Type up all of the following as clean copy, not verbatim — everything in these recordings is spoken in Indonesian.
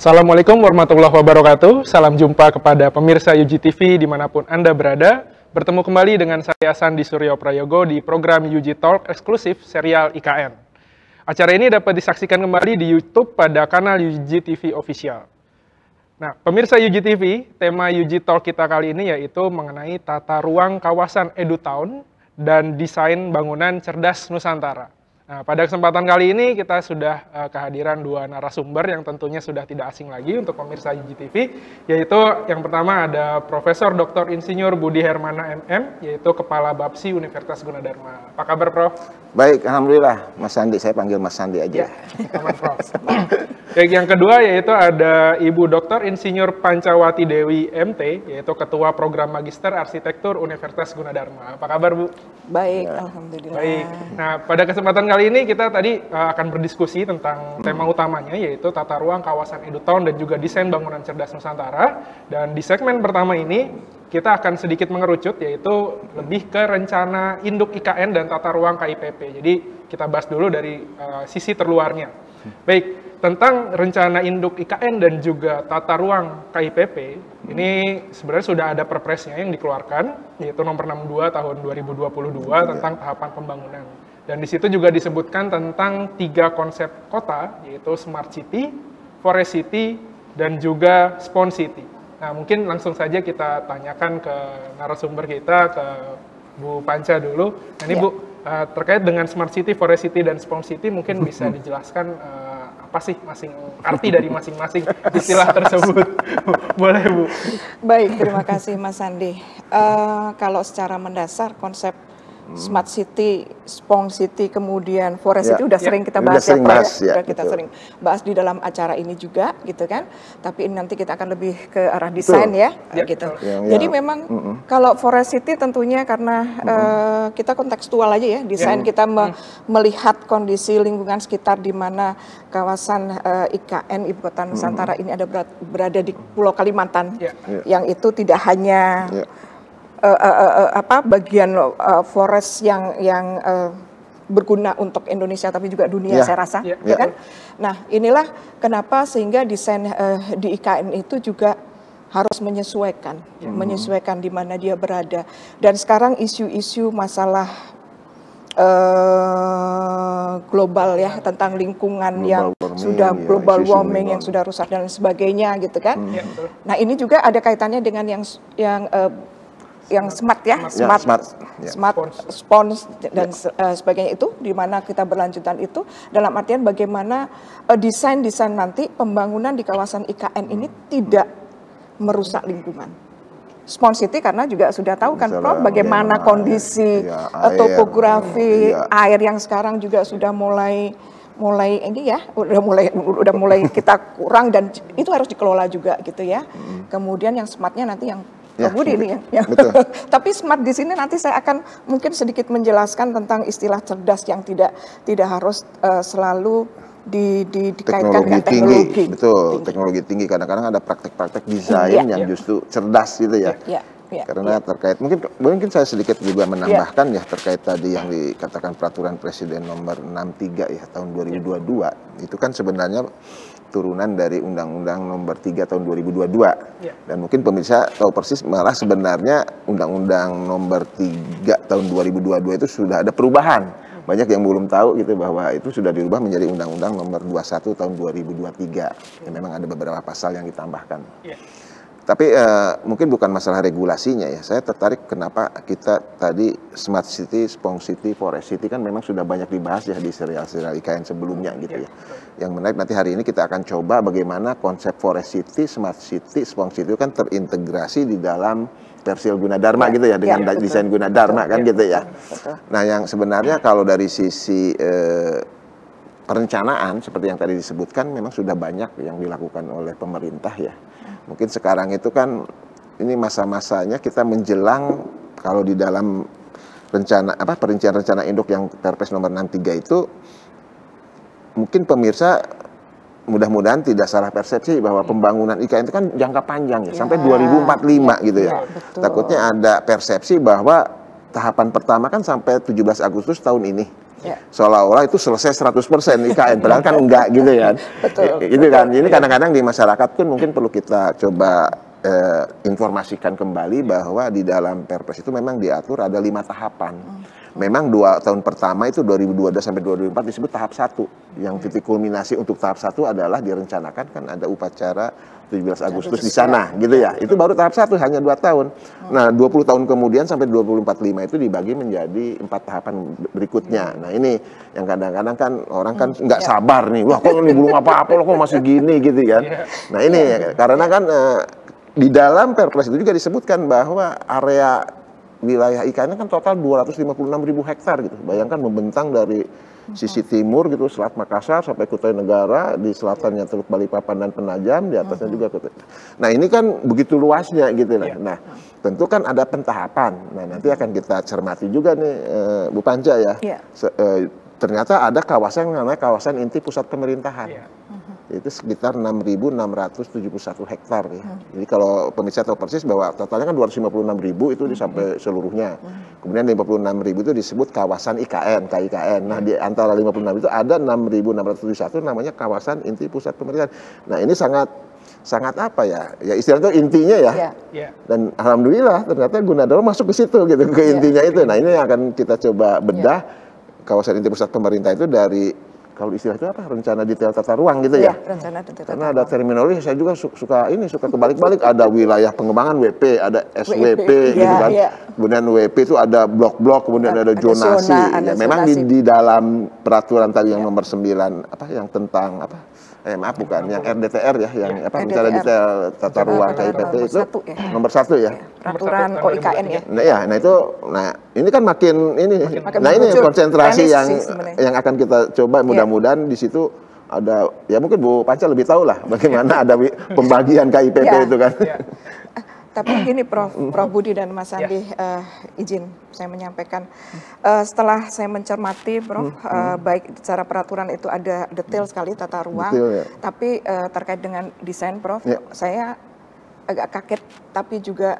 Assalamualaikum warahmatullahi wabarakatuh. Salam jumpa kepada pemirsa UG TV dimanapun Anda berada. Bertemu kembali dengan saya Sandi Suryo Prayogo di program UG Talk eksklusif serial IKN. Acara ini dapat disaksikan kembali di YouTube pada kanal UG TV Official. Nah, pemirsa UG TV, tema UG Talk kita kali ini yaitu mengenai tata ruang kawasan EduTown dan desain bangunan cerdas Nusantara. Nah, pada kesempatan kali ini kita sudah kehadiran dua narasumber yang tentunya sudah tidak asing lagi untuk pemirsa UGTV, yaitu yang pertama ada Profesor Dr. Insinyur Budi Hermana MM, yaitu Kepala Bapsi Universitas Gunadarma. Apa kabar, Prof? Baik, Alhamdulillah. Mas Sandi, saya panggil Mas Sandi aja. Ya, aman, Prof. Yang kedua yaitu ada Ibu Dr. Insinyur Pancawati Dewi MT, yaitu Ketua Program Magister Arsitektur Universitas Gunadarma. Apa kabar, Bu? Baik, Alhamdulillah. Baik. Nah, pada kesempatan kali ini kita tadi akan berdiskusi tentang tema utamanya, yaitu tata ruang kawasan EduTown dan juga desain bangunan cerdas Nusantara. Dan di segmen pertama ini kita akan sedikit mengerucut, yaitu lebih ke rencana induk IKN dan tata ruang KIPP. Jadi kita bahas dulu dari sisi terluarnya. Baik. Tentang rencana induk IKN dan juga tata ruang KIPP, ini sebenarnya sudah ada perpresnya yang dikeluarkan, yaitu nomor 62 tahun 2022 tentang tahapan pembangunan. Dan di situ juga disebutkan tentang 3 konsep kota, yaitu Smart City, Forest City, dan juga Spawn City. Nah, mungkin langsung saja kita tanyakan ke narasumber kita, ke Bu Panca dulu. Nah, ini Bu, terkait dengan Smart City, Forest City, dan Spawn City, mungkin bisa dijelaskan apa sih arti dari masing-masing istilah tersebut. Boleh, Bu? Baik, terima kasih Mas Sandi. Kalau secara mendasar konsep Smart City, Spawn City, kemudian Forest City udah sering kita bahas udah kita sering bahas di dalam acara ini juga, gitu kan. Tapi ini nanti kita akan lebih ke arah desain gitu. Jadi memang kalau Forest City tentunya karena kita kontekstual aja ya, desain kita melihat kondisi lingkungan sekitar di mana kawasan IKN Ibu Kota Nusantara ini ada berada di Pulau Kalimantan, yang itu tidak hanya bagian forest yang berguna untuk Indonesia tapi juga dunia, saya rasa, ya kan? Nah, inilah kenapa sehingga desain di IKN itu juga harus menyesuaikan di mana dia berada. Dan sekarang isu-isu masalah global ya, tentang lingkungan yang sudah global warming yang sudah rusak dan sebagainya, gitu kan? Nah, ini juga ada kaitannya dengan yang smart ya, smart spons dan sebagainya, itu di mana kita berlanjutan itu dalam artian bagaimana desain nanti pembangunan di kawasan IKN ini tidak merusak lingkungan. Spawn City karena juga sudah tahu kan Prof bagaimana kondisi topografi air yang sekarang juga sudah mulai ini ya, udah mulai kita kurang dan itu harus dikelola juga gitu ya. Kemudian yang smartnya nanti yang Budi ini ya. Tapi smart di sini nanti saya akan mungkin sedikit menjelaskan tentang istilah cerdas yang tidak harus selalu dikaitkan dengan teknologi. Betul, teknologi tinggi. Kadang-kadang ada praktek-praktek desain yang justru cerdas gitu ya. Karena terkait mungkin saya sedikit juga menambahkan ya terkait tadi yang dikatakan peraturan Presiden nomor 63 ya tahun 2022. Itu kan sebenarnya turunan dari Undang-Undang nomor 3 tahun 2022. Dan mungkin pemirsa tahu persis malah sebenarnya Undang-Undang nomor 3 tahun 2022 itu sudah ada perubahan. Banyak yang belum tahu gitu bahwa itu sudah dirubah menjadi Undang-Undang nomor 21 tahun 2023. Memang ada beberapa pasal yang ditambahkan. Tapi mungkin bukan masalah regulasinya ya. Saya tertarik kenapa kita tadi Smart City, Spawn City, Forest City kan memang sudah banyak dibahas ya di serial-serial IKN sebelumnya gitu ya. Yang menarik nanti hari ini kita akan coba bagaimana konsep Forest City, Smart City, Spawn City itu kan terintegrasi di dalam Persil Gunadarma gitu ya, dengan desain Gunadarma kan gitu ya. Nah, yang sebenarnya kalau dari sisi perencanaan seperti yang tadi disebutkan memang sudah banyak yang dilakukan oleh pemerintah ya. Mungkin sekarang itu kan ini masa-masanya kita menjelang kalau di dalam perincian rencana induk yang Perpres nomor 63 itu mungkin pemirsa mudah-mudahan tidak salah persepsi bahwa pembangunan IKN itu kan jangka panjang ya, sampai 2045 gitu ya. Takutnya ada persepsi bahwa tahapan pertama kan sampai 17 Agustus tahun ini. Seolah-olah itu selesai 100% IKN, padahal kan enggak gitu ya. Betul. Itu kan, ini kadang-kadang di masyarakat pun mungkin perlu kita coba informasikan kembali bahwa di dalam Perpres itu memang diatur ada 5 tahapan. Memang 2 tahun pertama itu 2022 sampai 2024 disebut tahap 1. Yang titik kulminasi untuk tahap 1 adalah direncanakan kan ada upacara 17 Agustus di sana gitu ya. Itu baru tahap 1 hanya 2 tahun. Nah, 20 tahun kemudian sampai 2045 itu dibagi menjadi 4 tahapan berikutnya. Nah, ini yang kadang-kadang kan orang kan nggak sabar nih. Wah, kok ini belum apa-apa loh, kok masih gini gitu kan. Nah, ini karena kan di dalam Perpres itu juga disebutkan bahwa area wilayah IKN kan total 256.000 hektar gitu. Bayangkan membentang dari sisi timur gitu, Selat Makassar sampai Kutai Negara, di selatannya Teluk Balikpapan dan Penajam, di atasnya juga Kutai. Nah, ini kan begitu luasnya gitu lah. Nah, tentu kan ada pentahapan. Nah, nanti akan kita cermati juga nih Bu Panca ya. Ternyata ada kawasan yang namanya kawasan inti pusat pemerintahan. Itu sekitar 6.671 hektar ya. Jadi kalau pemirsa tahu persis bahwa totalnya kan 256.000 itu sampai seluruhnya. Kemudian 56.000 itu disebut kawasan IKN, KIKN. Nah, di antara 56 itu ada 6.671 namanya kawasan inti pusat pemerintahan. Nah, ini sangat apa ya? Ya istilahnya itu intinya ya. Dan alhamdulillah ternyata Gunadarma masuk ke situ gitu, ke intinya itu. Nah, ini yang akan kita coba bedah kawasan inti pusat pemerintah itu dari, kalau istilah itu apa? Rencana detail tata ruang gitu ya? Rencana detail tata Karena ada terminologi, saya juga suka kebalik-balik. Ada wilayah pengembangan WP, ada SWP gitu kan. Kemudian WP itu ada blok-blok, kemudian ada zonasi. Memang di dalam peraturan tadi yang nomor 9, apa yang tentang apa? Maaf bukan, yang RDTR ya, yang apa bicara detail tata ruang KIPP itu nomor 1 ya. Peraturan OIKN ya. Nah ini kan makin ini konsentrasi yang akan kita coba, mudah-mudahan di situ ada, ya mungkin Bu Panca lebih tahu lah bagaimana ada pembagian KIPP itu kan. Tapi gini Prof Budi dan Mas Andi, izin saya menyampaikan, setelah saya mencermati Prof, baik secara peraturan itu ada detail sekali tata ruang, tapi terkait dengan desain Prof, saya agak kaget tapi juga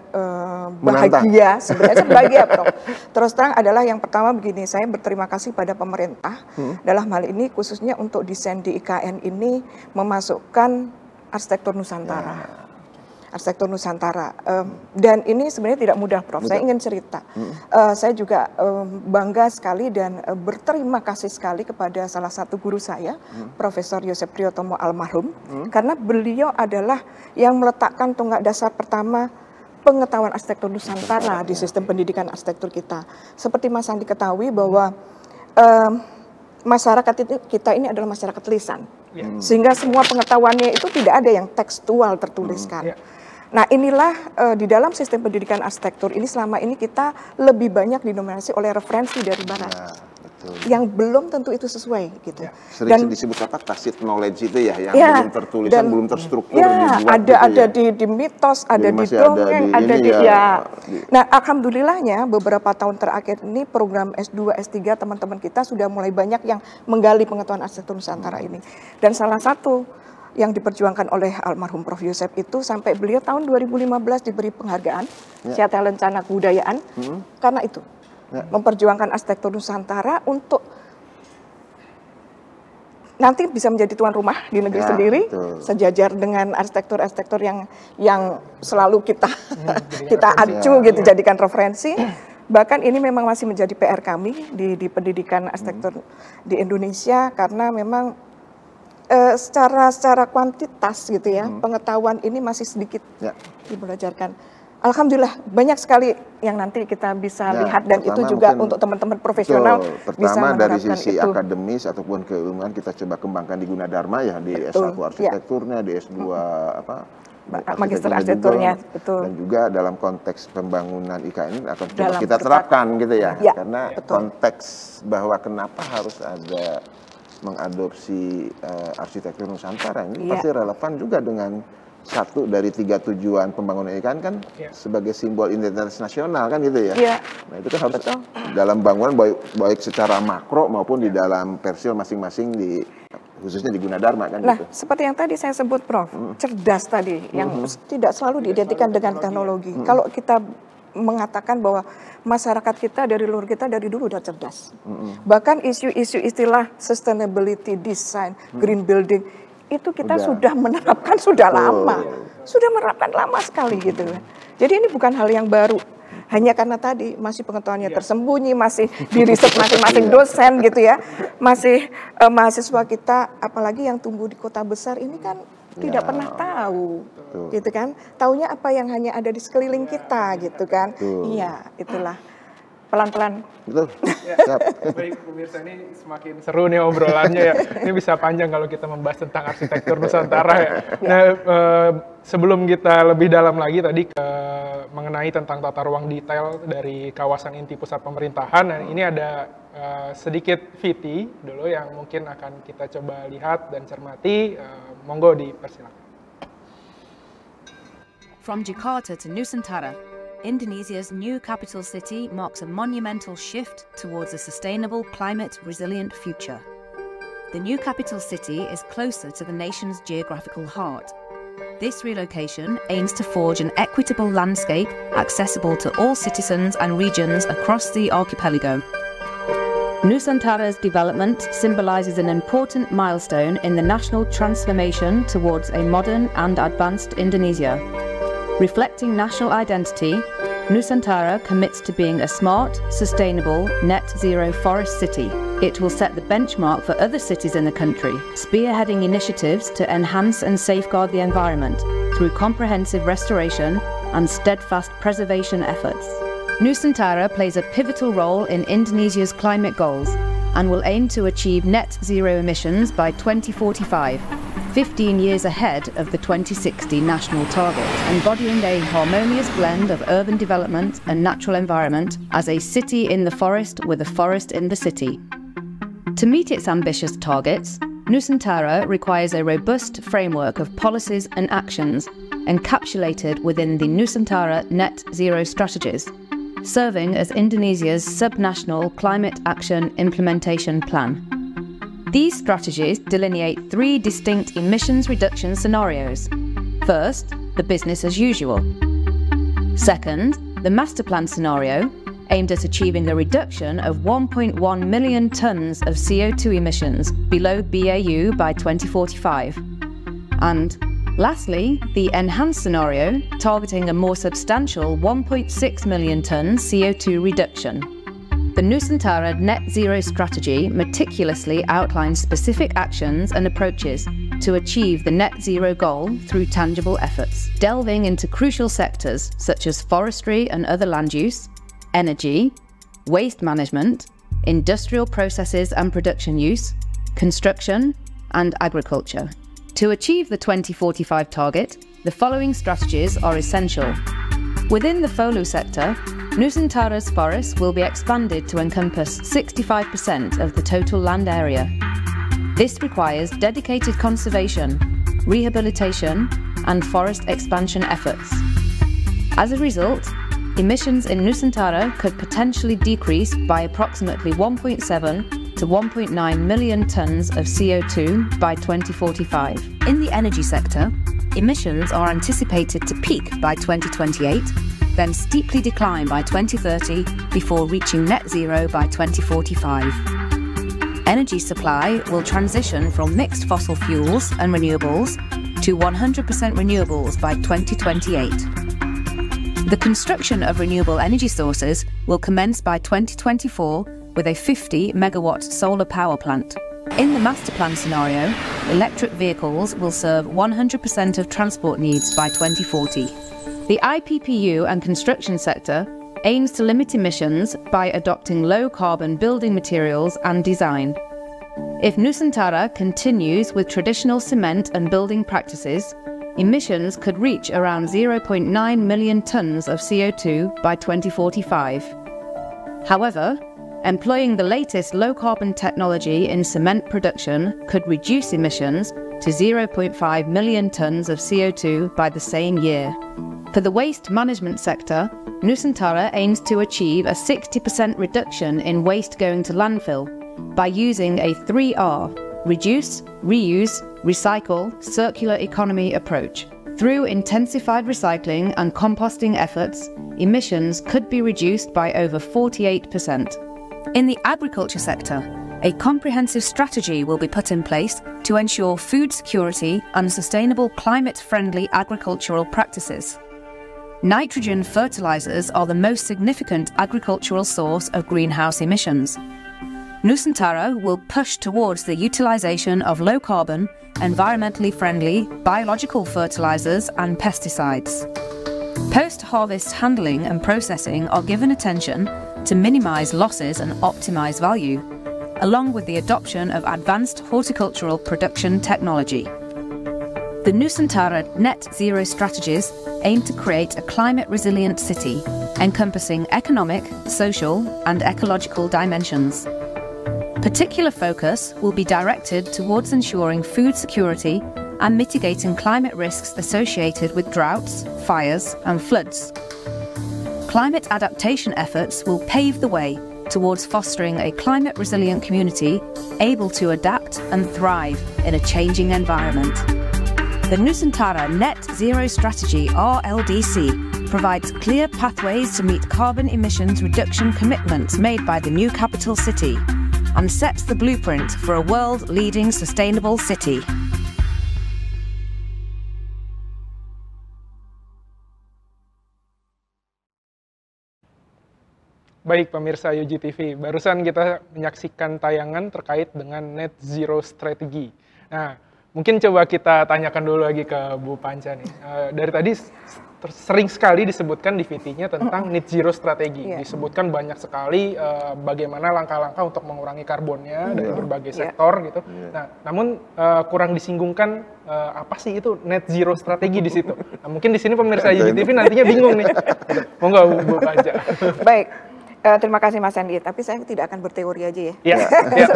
bahagia, sebenarnya bahagia Prof. Terus terang adalah yang pertama begini, saya berterima kasih pada pemerintah dalam hal ini khususnya untuk desain di IKN ini memasukkan arsitektur Nusantara. Arsitektur Nusantara, dan ini sebenarnya tidak mudah Prof. Saya ingin cerita, saya juga bangga sekali dan berterima kasih sekali kepada salah satu guru saya, Profesor Yosep Priyotomo almarhum, karena beliau adalah yang meletakkan tonggak dasar pertama pengetahuan arsitektur Nusantara di sistem pendidikan arsitektur kita. Seperti Mas Andi ketahui bahwa masyarakat kita ini adalah masyarakat lisan, sehingga semua pengetahuannya itu tidak ada yang tekstual tertuliskan. Nah, inilah di dalam sistem pendidikan arsitektur ini selama ini kita lebih banyak didominasi oleh referensi dari barat. Yang belum tentu itu sesuai gitu. Sering disebut apa, tacit knowledge itu ya, yang belum tertulisan, belum terstruktur dibuat ada gitu di mitos, ada di dongeng, ada di Nah, alhamdulillahnya beberapa tahun terakhir ini program S2, S3 teman-teman kita sudah mulai banyak yang menggali pengetahuan arsitektur Nusantara ini. Dan salah satu yang diperjuangkan oleh almarhum Prof. Yosep itu sampai beliau tahun 2015 diberi penghargaan Sehat Lencana Kebudayaan karena itu. Memperjuangkan arsitektur Nusantara untuk nanti bisa menjadi tuan rumah di negeri sendiri, sejajar dengan arsitektur-arsitektur yang selalu kita acu gitu, jadikan referensi. Bahkan ini memang masih menjadi PR kami di pendidikan arsitektur di Indonesia, karena memang secara kuantitas gitu ya, pengetahuan ini masih sedikit dibelajarkan. Alhamdulillah banyak sekali yang nanti kita bisa lihat, dan itu juga untuk teman-teman profesional pertama dari sisi akademis ataupun keilmuan kita coba kembangkan di Gunadarma ya, di S1 arsitekturnya, di S2 magister arsitekturnya, dan juga dalam konteks pembangunan IKN akan coba kita terapkan gitu ya, karena konteks bahwa kenapa harus ada mengadopsi arsitektur Nusantara ini pasti relevan juga dengan satu dari 3 tujuan pembangunan IKN kan sebagai simbol identitas nasional kan gitu ya. Nah itu kan harus dalam bangunan baik secara makro maupun di dalam persil masing-masing khususnya di Gunadarma kan. Nah, gitu. Seperti yang tadi saya sebut Prof, cerdas tadi yang tidak selalu diidentikan dengan teknologi. Kalau kita mengatakan bahwa masyarakat kita dari luar kita dari dulu udah cerdas. Bahkan isu-isu istilah sustainability design, green building itu kita sudah menerapkan lama. Sudah menerapkan lama sekali gitu. Jadi ini bukan hal yang baru. Hanya karena tadi masih pengetahuannya tersembunyi, masih di riset masing-masing dosen gitu ya. Masih mahasiswa kita, apalagi yang tumbuh di kota besar ini kan tidak pernah tahu, gitu kan. Taunya apa yang hanya ada di sekeliling kita gitu kan. Iya, itulah. Pelan-pelan. Betul. Ya, baik pemirsa, ini semakin seru nih obrolannya ya. Ini bisa panjang kalau kita membahas tentang arsitektur Nusantara ya. Nah, sebelum kita lebih dalam lagi tadi mengenai tentang tata ruang detail dari kawasan inti pusat pemerintahan, nah ini ada sedikit VT dulu yang mungkin akan kita coba lihat dan cermati. Monggo dipersilakan. From Jakarta to Nusantara, Indonesia's new capital city marks a monumental shift towards a sustainable, climate-resilient future. The new capital city is closer to the nation's geographical heart. This relocation aims to forge an equitable landscape accessible to all citizens and regions across the archipelago. Nusantara's development symbolizes an important milestone in the national transformation towards a modern and advanced Indonesia. Reflecting national identity, Nusantara commits to being a smart, sustainable, net-zero forest city. It will set the benchmark for other cities in the country, spearheading initiatives to enhance and safeguard the environment through comprehensive restoration and steadfast preservation efforts. Nusantara plays a pivotal role in Indonesia's climate goals and will aim to achieve net zero emissions by 2045, 15 years ahead of the 2060 national target, embodying a harmonious blend of urban development and natural environment as a city in the forest with a forest in the city. To meet its ambitious targets, Nusantara requires a robust framework of policies and actions encapsulated within the Nusantara Net Zero strategies, serving as Indonesia's subnational climate action implementation plan. These strategies delineate 3 distinct emissions reduction scenarios. First, the business as usual. Second, the master plan scenario, aimed at achieving a reduction of 1.1 million tonnes of CO2 emissions below BAU by 2045. And lastly, the enhanced scenario, targeting a more substantial 1.6 million tonnes CO2 reduction. The Nusantara Net Zero strategy meticulously outlines specific actions and approaches to achieve the net zero goal through tangible efforts, delving into crucial sectors such as forestry and other land use, energy, waste management, industrial processes and production use, construction, and agriculture. To achieve the 2045 target, the following strategies are essential. Within the Folu sector, Nusantara's forests will be expanded to encompass 65% of the total land area. This requires dedicated conservation, rehabilitation, and forest expansion efforts. As a result, emissions in Nusantara could potentially decrease by approximately 1.7 to 1.9 million tonnes of CO2 by 2045. In the energy sector, emissions are anticipated to peak by 2028, then steeply decline by 2030 before reaching net zero by 2045. Energy supply will transition from mixed fossil fuels and renewables to 100% renewables by 2028. The construction of renewable energy sources will commence by 2024 with a 50 megawatt solar power plant. In the master plan scenario, electric vehicles will serve 100% of transport needs by 2040. The IPPU and construction sector aims to limit emissions by adopting low-carbon building materials and design. If Nusantara continues with traditional cement and building practices, emissions could reach around 0.9 million tonnes of CO2 by 2045. However, employing the latest low-carbon technology in cement production could reduce emissions to 0.5 million tonnes of CO2 by the same year. For the waste management sector, Nusantara aims to achieve a 60% reduction in waste going to landfill by using a 3R, reduce, reuse, recycle, circular economy approach. Through intensified recycling and composting efforts, emissions could be reduced by over 48%. In the agriculture sector, a comprehensive strategy will be put in place to ensure food security and sustainable climate-friendly agricultural practices. Nitrogen fertilizers are the most significant agricultural source of greenhouse emissions. Nusantara will push towards the utilization of low-carbon, environmentally friendly biological fertilizers and pesticides. Post-harvest handling and processing are given attention to minimize losses and optimize value, along with the adoption of advanced horticultural production technology. The Nusantara Net Zero strategies aim to create a climate-resilient city, encompassing economic, social, and ecological dimensions. Particular focus will be directed towards ensuring food security and mitigating climate risks associated with droughts, fires, and floods. Climate adaptation efforts will pave the way towards fostering a climate-resilient community able to adapt and thrive in a changing environment. The Nusantara Net Zero Strategy, RLDC, provides clear pathways to meet carbon emissions reduction commitments made by the new capital city and sets the blueprint for a world-leading sustainable city. Baik pemirsa UGTV, barusan kita menyaksikan tayangan terkait dengan Net Zero Strategy. Nah, mungkin coba kita tanyakan dulu lagi ke Bu Panca nih. Dari tadi sering sekali disebutkan di VT-nya tentang Net Zero Strategy. Disebutkan banyak sekali bagaimana langkah-langkah untuk mengurangi karbonnya dari berbagai sektor gitu. Nah, namun kurang disinggungkan apa sih itu Net Zero Strategy di situ. Nah, mungkin di sini pemirsa UGTV nantinya bingung nih. Monggo Bu Panca. Baik. Terima kasih Mas Andi, tapi saya tidak akan berteori aja ya.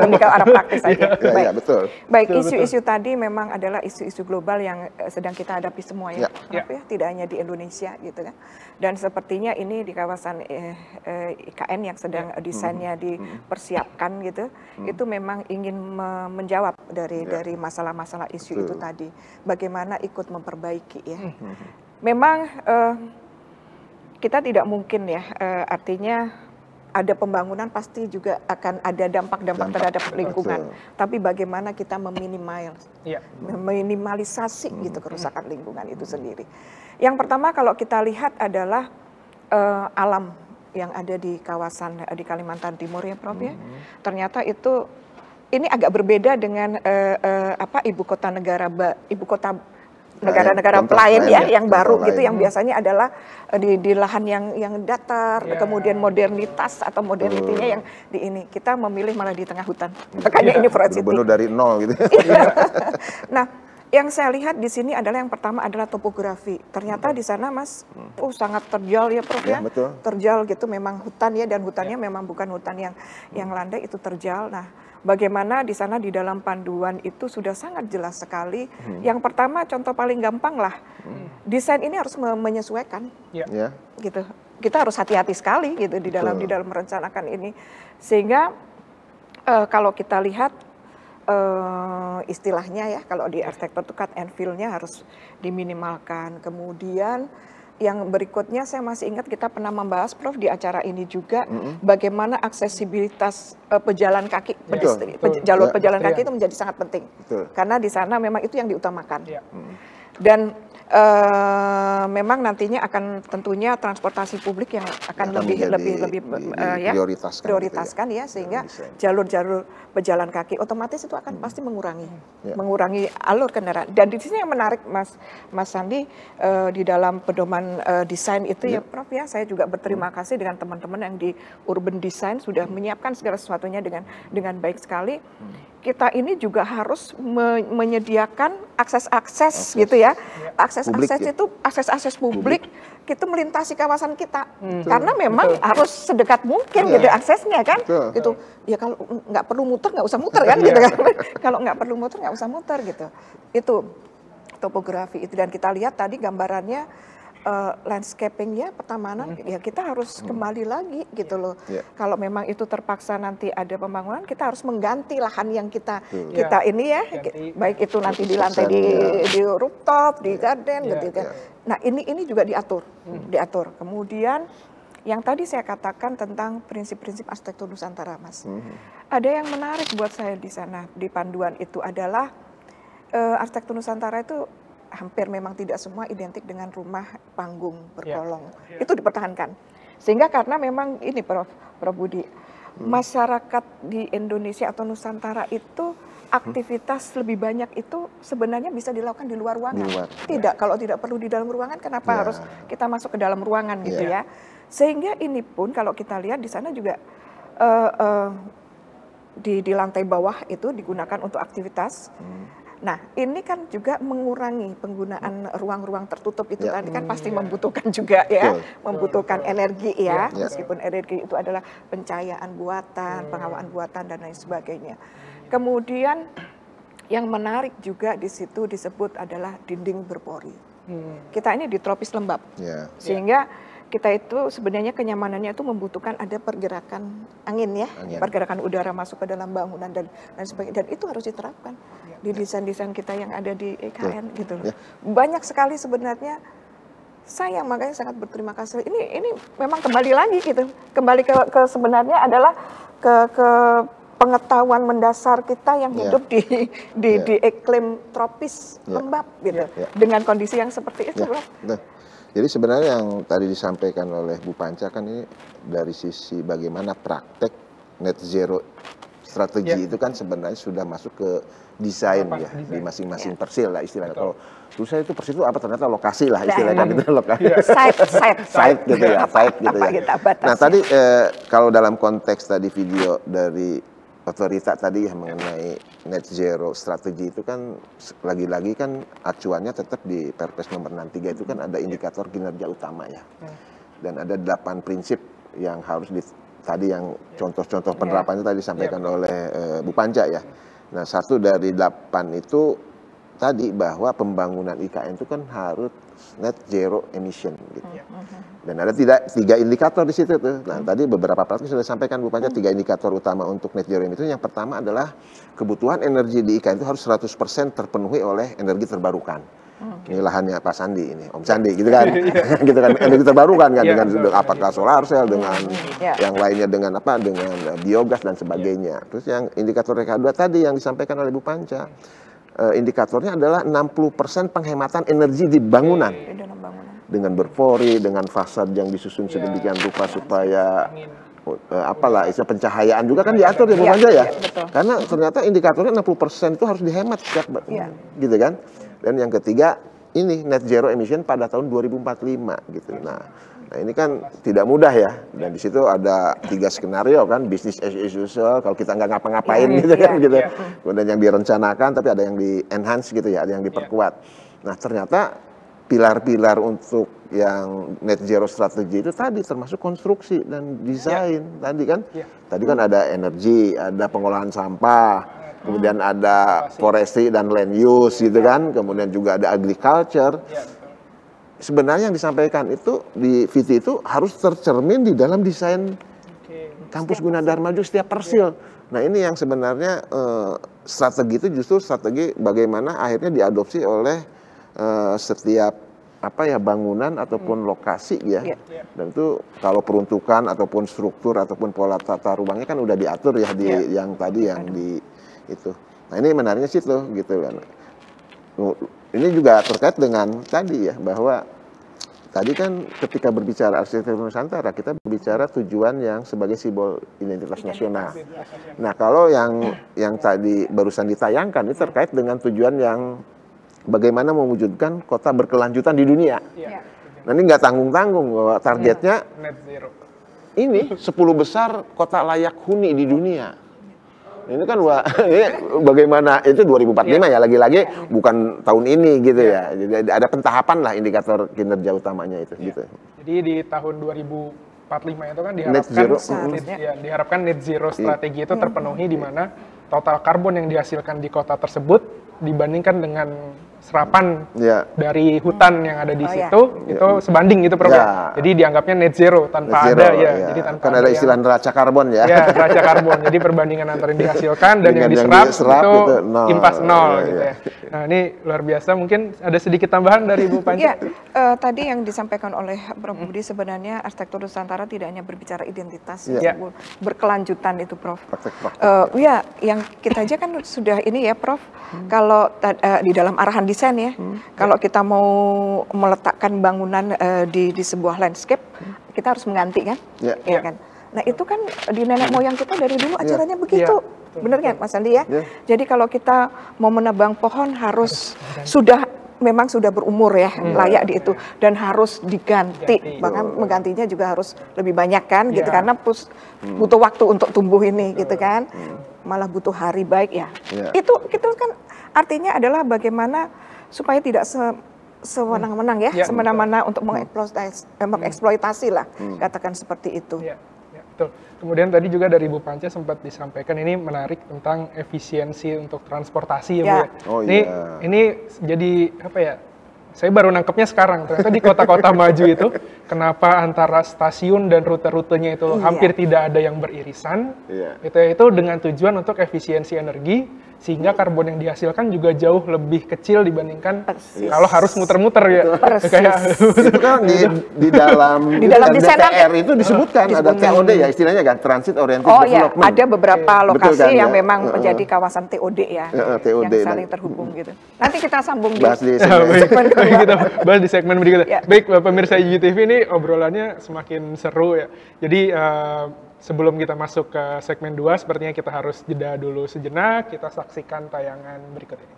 Lebih ke arah praktis saja. Baik, betul. Baik, isu-isu tadi memang adalah isu-isu global yang sedang kita hadapi semua ya. Tidak hanya di Indonesia gitu kan. Dan sepertinya ini di kawasan IKN yang sedang desainnya dipersiapkan gitu, itu memang ingin menjawab dari masalah-masalah isu itu tadi. Bagaimana ikut memperbaiki ya. Memang kita tidak mungkin ya, artinya ada pembangunan pasti juga akan ada dampak-dampak terhadap lingkungan. Tapi bagaimana kita meminimalisasi gitu kerusakan lingkungan itu sendiri. Yang pertama kalau kita lihat adalah alam yang ada di kawasan di Kalimantan Timur ya Prof ya. Ternyata itu ini agak berbeda dengan ibu kota negara-negara lain ya yang baru gitu, yang biasanya adalah di lahan yang datar, kemudian modernitas atau modernitinya yang di ini. Kita memilih malah di tengah hutan. Makanya ini Forest City. Benar dari nol gitu. Nah, yang saya lihat di sini adalah yang pertama adalah topografi. Ternyata di sana Mas, sangat terjal ya Prof ya. Terjal gitu, memang hutan ya, dan hutannya memang bukan hutan yang landai, itu terjal. Nah, bagaimana di sana di dalam panduan itu sudah sangat jelas sekali. Yang pertama contoh paling gampang lah, desain ini harus menyesuaikan, gitu. Kita harus hati-hati sekali gitu di dalam merencanakan ini, sehingga kalau kita lihat istilahnya ya, kalau di arsitektur itu cut and fill-nya harus diminimalkan. Kemudian yang berikutnya saya masih ingat kita pernah membahas Prof di acara ini juga bagaimana aksesibilitas pejalan kaki, jalur pejalan kaki itu menjadi sangat penting. Karena di sana memang itu yang diutamakan. Dan memang nantinya akan tentunya transportasi publik yang akan lebih prioritaskan ya, sehingga jalur-jalur pejalan kaki otomatis itu akan pasti mengurangi alur kendaraan. Dan di sini yang menarik Mas Sandi, di dalam pedoman desain itu ya Prof ya, saya juga berterima kasih dengan teman-teman yang di urban design sudah menyiapkan segala sesuatunya dengan baik sekali. Kita ini juga harus menyediakan akses gitu ya. Akses publik itu melintasi kawasan kita. Karena memang harus sedekat mungkin gitu aksesnya kan. Gitu. Ya kalau nggak perlu muter nggak usah muter kan gitu kan. Kalau nggak perlu muter nggak usah muter gitu. Itu topografi itu, dan kita lihat tadi gambarannya landscaping-nya, pertamanan, ya kita harus kembali lagi gitu loh. Kalau memang itu terpaksa nanti ada pembangunan, kita harus mengganti lahan yang kita ini ya, baik itu nanti di lantai di rooftop, di garden gitu kan. Nah ini juga diatur. Kemudian yang tadi saya katakan tentang prinsip-prinsip arsitektur Nusantara, Mas. Ada yang menarik buat saya di sana, di panduan itu adalah arsitektur Nusantara itu hampir memang tidak semua identik dengan rumah panggung berkolong. Itu dipertahankan. Sehingga karena memang ini Prof Budi, masyarakat di Indonesia atau Nusantara itu aktivitas lebih banyak itu sebenarnya bisa dilakukan di luar ruangan. Tidak, kalau tidak perlu di dalam ruangan, kenapa harus kita masuk ke dalam ruangan gitu ya. Sehingga ini pun kalau kita lihat di sana juga di lantai bawah itu digunakan untuk aktivitas. Nah, ini kan juga mengurangi penggunaan ruang-ruang tertutup itu tadi kan pasti membutuhkan juga ya, membutuhkan energi ya, meskipun energi itu adalah pencahayaan buatan, pengawaan buatan dan lain sebagainya. Kemudian yang menarik juga di situ disebut adalah dinding berpori. Kita ini di tropis lembab, sehingga kita itu sebenarnya kenyamanannya itu membutuhkan ada pergerakan angin ya, pergerakan udara masuk ke dalam bangunan dan sebagainya, dan itu harus diterapkan di desain-desain kita yang ada di EKN gitu loh. Banyak sekali sebenarnya, sayang, makanya sangat berterima kasih. Ini memang kembali lagi gitu, kembali ke sebenarnya adalah ke pengetahuan mendasar kita yang hidup di iklim tropis lembab gitu, dengan kondisi yang seperti itu loh. Jadi sebenarnya yang tadi disampaikan oleh Bu Panca kan ini dari sisi bagaimana praktek net zero strategi itu kan sebenarnya sudah masuk ke desain ya di masing-masing persil lah istilahnya. Kalau dulu saya itu persil itu apa, ternyata lokasi lah istilahnya gitu, lokasi. Site gitu ya, site gitu ya. Nah tadi kalau dalam konteks tadi video dari otorita tadi yang mengenai net zero strategi itu kan lagi-lagi kan acuannya tetap di Perpres nomor 63 itu kan ada indikator kinerja utama ya. Dan ada 8 prinsip yang harus tadi yang contoh-contoh penerapannya tadi disampaikan oleh Bu Panca ya. Nah, satu dari 8 itu tadi bahwa pembangunan IKN itu kan harus net zero emission gitu. Dan ada 3 indikator di situ tuh. Nah, tadi beberapa praktik sudah disampaikan Bu Panca 3 indikator utama untuk net zero emission. Yang pertama adalah kebutuhan energi di IKN itu harus 100% terpenuhi oleh energi terbarukan. Ini lahannya Pak Sandi ini, Om Sandi gitu kan. Gitu kan, energi terbarukan kan dengan apakah solar cell, dengan yang lainnya dengan apa, dengan biogas dan sebagainya. Terus yang indikator yang kedua tadi yang disampaikan oleh Bu Panca, indikatornya adalah 60% penghematan energi di bangunan. Dengan berpori, dengan fasad yang disusun sedemikian rupa supaya apalah istilah pencahayaan juga kan diatur ya Bu Panca ya. Karena ternyata indikatornya 60% itu harus dihemat setiap gitu kan. Dan yang ketiga ini net zero emission pada tahun 2045 gitu. Nah ini kan tidak mudah ya. Dan di situ ada 3 skenario kan, business as usual kalau kita nggak ngapa-ngapain gitu kan gitu. Kemudian yang direncanakan tapi ada yang di enhance gitu ya, ada yang diperkuat. Nah ternyata pilar-pilar untuk yang net zero strategi itu tadi termasuk konstruksi dan desain tadi kan. Tadi kan ada energi, ada pengolahan sampah, kemudian ada forestry dan land use gitu kan, kemudian juga ada agriculture. Sebenarnya yang disampaikan itu di VT itu harus tercermin di dalam desain kampus Gunadarma juga setiap persil. Nah ini yang sebenarnya strategi itu justru strategi bagaimana akhirnya diadopsi oleh setiap bangunan ataupun lokasi ya. Dan itu kalau peruntukan ataupun struktur ataupun pola tata ruangnya kan udah diatur ya di yang tadi yang di itu. Nah ini menariknya sih tuh gitu kan. Ini juga terkait dengan tadi ya, bahwa tadi kan ketika berbicara arsitektur Nusantara kita berbicara tujuan yang sebagai simbol identitas nasional. Nah kalau yang tadi barusan ditayangkan ini terkait dengan tujuan yang bagaimana mewujudkan kota berkelanjutan di dunia. Nah ini nggak tanggung-tanggung bahwa targetnya net zero. Ini 10 besar kota layak huni di dunia. Ini kan ini bagaimana itu 2045 ya, lagi-lagi bukan tahun ini gitu ya. Jadi ada pentahapan lah indikator kinerja utamanya itu gitu. Jadi di tahun 2045 itu kan diharapkan net zero strategi itu terpenuhi di mana total karbon yang dihasilkan di kota tersebut dibandingkan dengan serapan dari hutan yang ada di situ itu sebanding gitu Prof. Jadi dianggapnya net zero tanpa ada jadi tanpa kan ada istilah neraca karbon ya. Ya, neraca karbon. Jadi perbandingan antara yang dihasilkan dan yang diserap itu impas nol gitu ya. Nah, ini luar biasa. Mungkin ada sedikit tambahan dari Bu Panci. Tadi yang disampaikan oleh Prof. Budi sebenarnya arsitektur Nusantara tidak hanya berbicara identitas, berkelanjutan itu Prof. Yang kita aja kan sudah ini ya Prof. Kalau di dalam arahan desain ya, kalau kita mau meletakkan bangunan di sebuah landscape, kita harus mengganti kan, ya kan. Nah itu kan di nenek moyang kita dari dulu acaranya begitu, bener kan Mas Andi ya? Jadi kalau kita mau menebang pohon harus memang sudah berumur ya, layak di itu dan harus diganti, bahkan menggantinya juga harus lebih banyak kan, gitu karena butuh waktu untuk tumbuh ini, gitu kan, malah butuh hari baik ya. Itu kan artinya adalah bagaimana supaya tidak sewenang-wenang ya, semena-mena untuk mengeksploitasi lah, katakan seperti itu. Betul. Kemudian tadi juga dari Bu Panca sempat disampaikan ini menarik tentang efisiensi untuk transportasi ya Bu. Ini jadi apa ya? Saya baru nangkepnya sekarang. Ternyata di kota-kota maju itu kenapa antara stasiun dan rute-rutenya itu hampir tidak ada yang beririsan. Itu dengan tujuan untuk efisiensi energi sehingga karbon yang dihasilkan juga jauh lebih kecil dibandingkan kalau harus muter-muter ya. Kayak itu kan di dalam DPR itu disebutkan ada TOD ya istilahnya kan, Transit Oriented Development. Ada beberapa lokasi yang memang menjadi kawasan TOD ya, yang saling terhubung gitu. Nanti kita sambung bahas di segmen berikutnya. Baik, pemirsa IGTV ini obrolannya semakin seru ya. Jadi sebelum kita masuk ke segmen 2, sepertinya kita harus jeda dulu sejenak, kita saksikan tayangan berikut ini.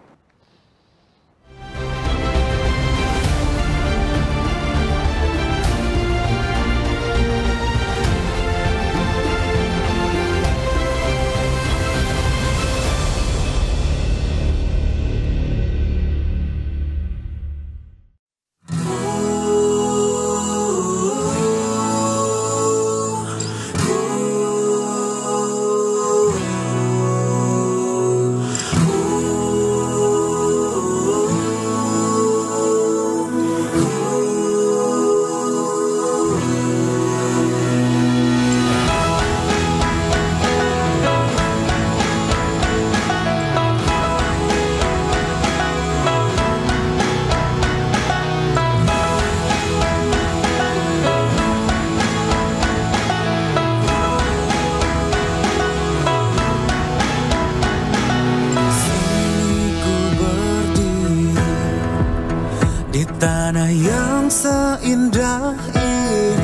Tanah yang seindah ini,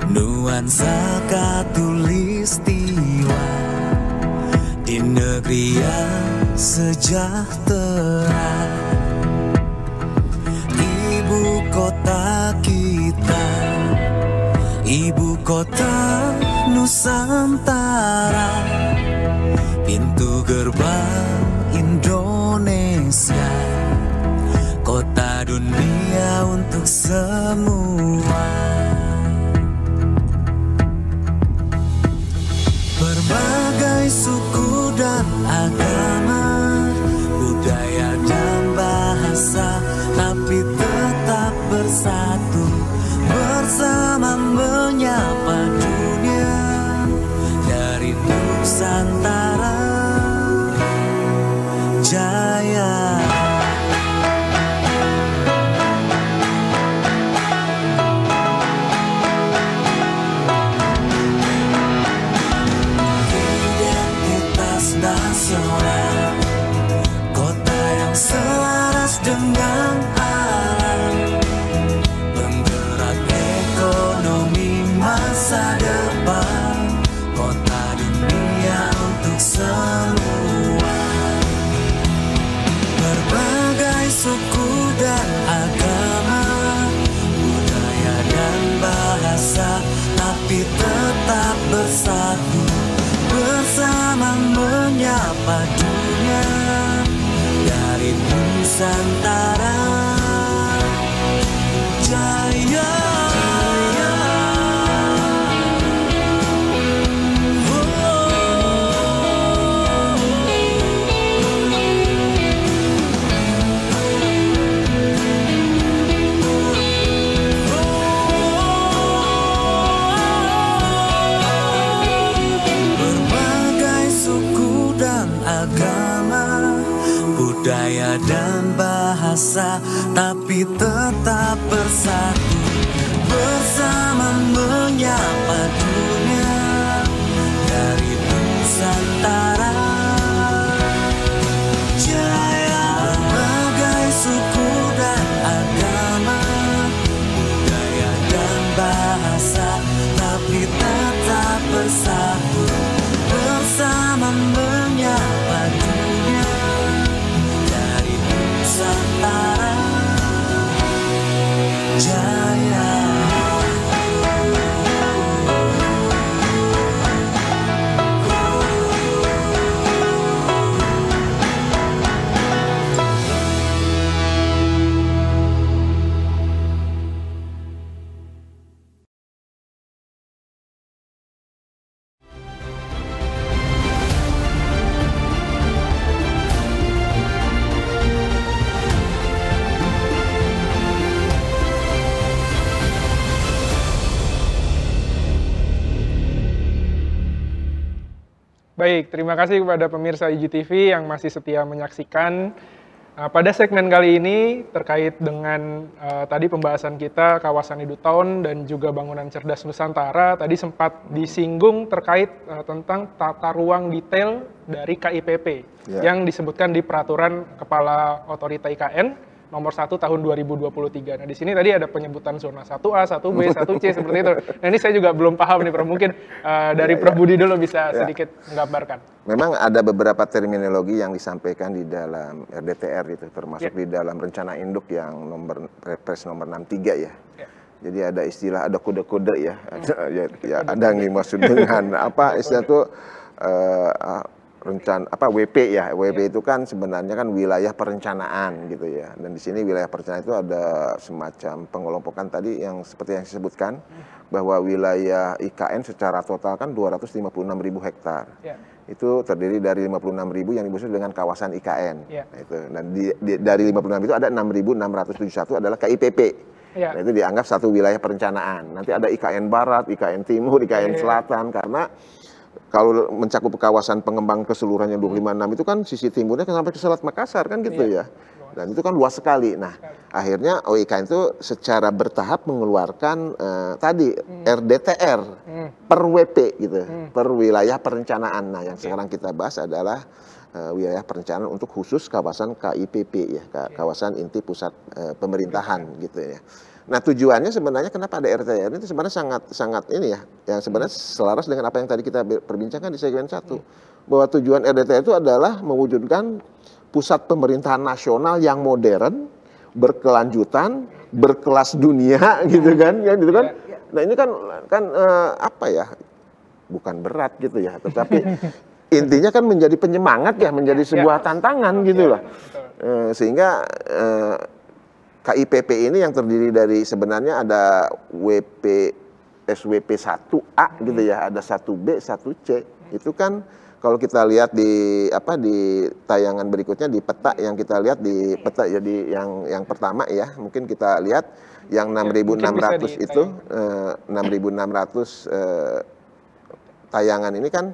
nuansa khatulistiwa di negeri yang sejahtera. Ibu kota kita, ibu kota Nusantara, pintu gerbang Indonesia, kota dunia untuk semua. Berbagai suku dan agama, budaya dan bahasa, tapi tetap bersatu, bersama menyapa dunia dari Nusantara Jaya. Nasional, kota yang selaras dengan alam, penggerak ekonomi masa depan, kota dunia untuk semua. Berbagai suku dan agama, budaya dan bahasa, tapi tetap bersatu, bersama menyapa dunia dari Nusantara Jaya. budaya dan bahasa, tapi tetap bersatu bersama menyapa dunia dari Nusantara. Jaya berbagai suku dan agama, budaya dan bahasa, tapi tetap bersatu bersama menyapa dunia dari Nusantara. Jaya. Baik, terima kasih kepada pemirsa IGTV yang masih setia menyaksikan. Pada segmen kali ini terkait dengan tadi pembahasan kita kawasan Edutown dan juga bangunan cerdas Nusantara, tadi sempat disinggung terkait tentang tata ruang detail dari KIPP yang disebutkan di Peraturan Kepala Otorita IKN nomor 1 tahun 2023. Nah, di sini tadi ada penyebutan zona 1A, 1B, 1C seperti itu. Nah, ini saya juga belum paham nih, Prof. Mungkin dari Prof. Budi dulu bisa sedikit menggambarkan. Memang ada beberapa terminologi yang disampaikan di dalam RDTR itu, termasuk di dalam rencana induk yang Perpres nomor 63 ya. Jadi ada istilah, ada kode-kode ya. Ada yang dimaksud dengan apa istilah itu rencana WP ya. WP itu kan sebenarnya kan wilayah perencanaan gitu ya. Dan di sini wilayah perencanaan itu ada semacam pengelompokan tadi yang seperti yang saya sebutkan bahwa wilayah IKN secara total kan 256.000 hektar. Itu terdiri dari 56.000 yang dimaksud dengan kawasan IKN. Nah, itu. Dan dari 56.000 itu ada 6.671 adalah KIPP. Nah, itu dianggap satu wilayah perencanaan. Nanti ada IKN Barat, IKN Timur, IKN Selatan, karena kalau mencakup kawasan pengembang keseluruhannya 256 itu kan sisi timurnya kan sampai ke Selat Makassar kan gitu ya. Dan itu kan luas sekali. Nah, akhirnya OIKN itu secara bertahap mengeluarkan tadi RDTR per WP gitu, per wilayah perencanaan. Nah, yang sekarang kita bahas adalah wilayah perencanaan untuk khusus kawasan KIPP ya, kawasan inti pusat pemerintahan gitu ya. Nah, tujuannya sebenarnya kenapa ada RDTR itu sebenarnya sangat ini ya, yang sebenarnya selaras dengan apa yang tadi kita perbincangkan di segmen 1. Bahwa tujuan RDTR itu adalah mewujudkan pusat pemerintahan nasional yang modern, berkelanjutan, berkelas dunia gitu kan, gitu kan. Nah, ini kan apa ya? Bukan berat gitu ya, tetapi intinya kan menjadi penyemangat ya, menjadi sebuah tantangan gitu loh. Sehingga KIPP ini yang terdiri dari sebenarnya ada SWP 1A gitu ya, ada 1B, 1C. Itu kan kalau kita lihat di tayangan berikutnya di peta yang kita lihat di peta jadi yang pertama ya, mungkin kita lihat yang 6.600 itu 6.600 tayangan ini kan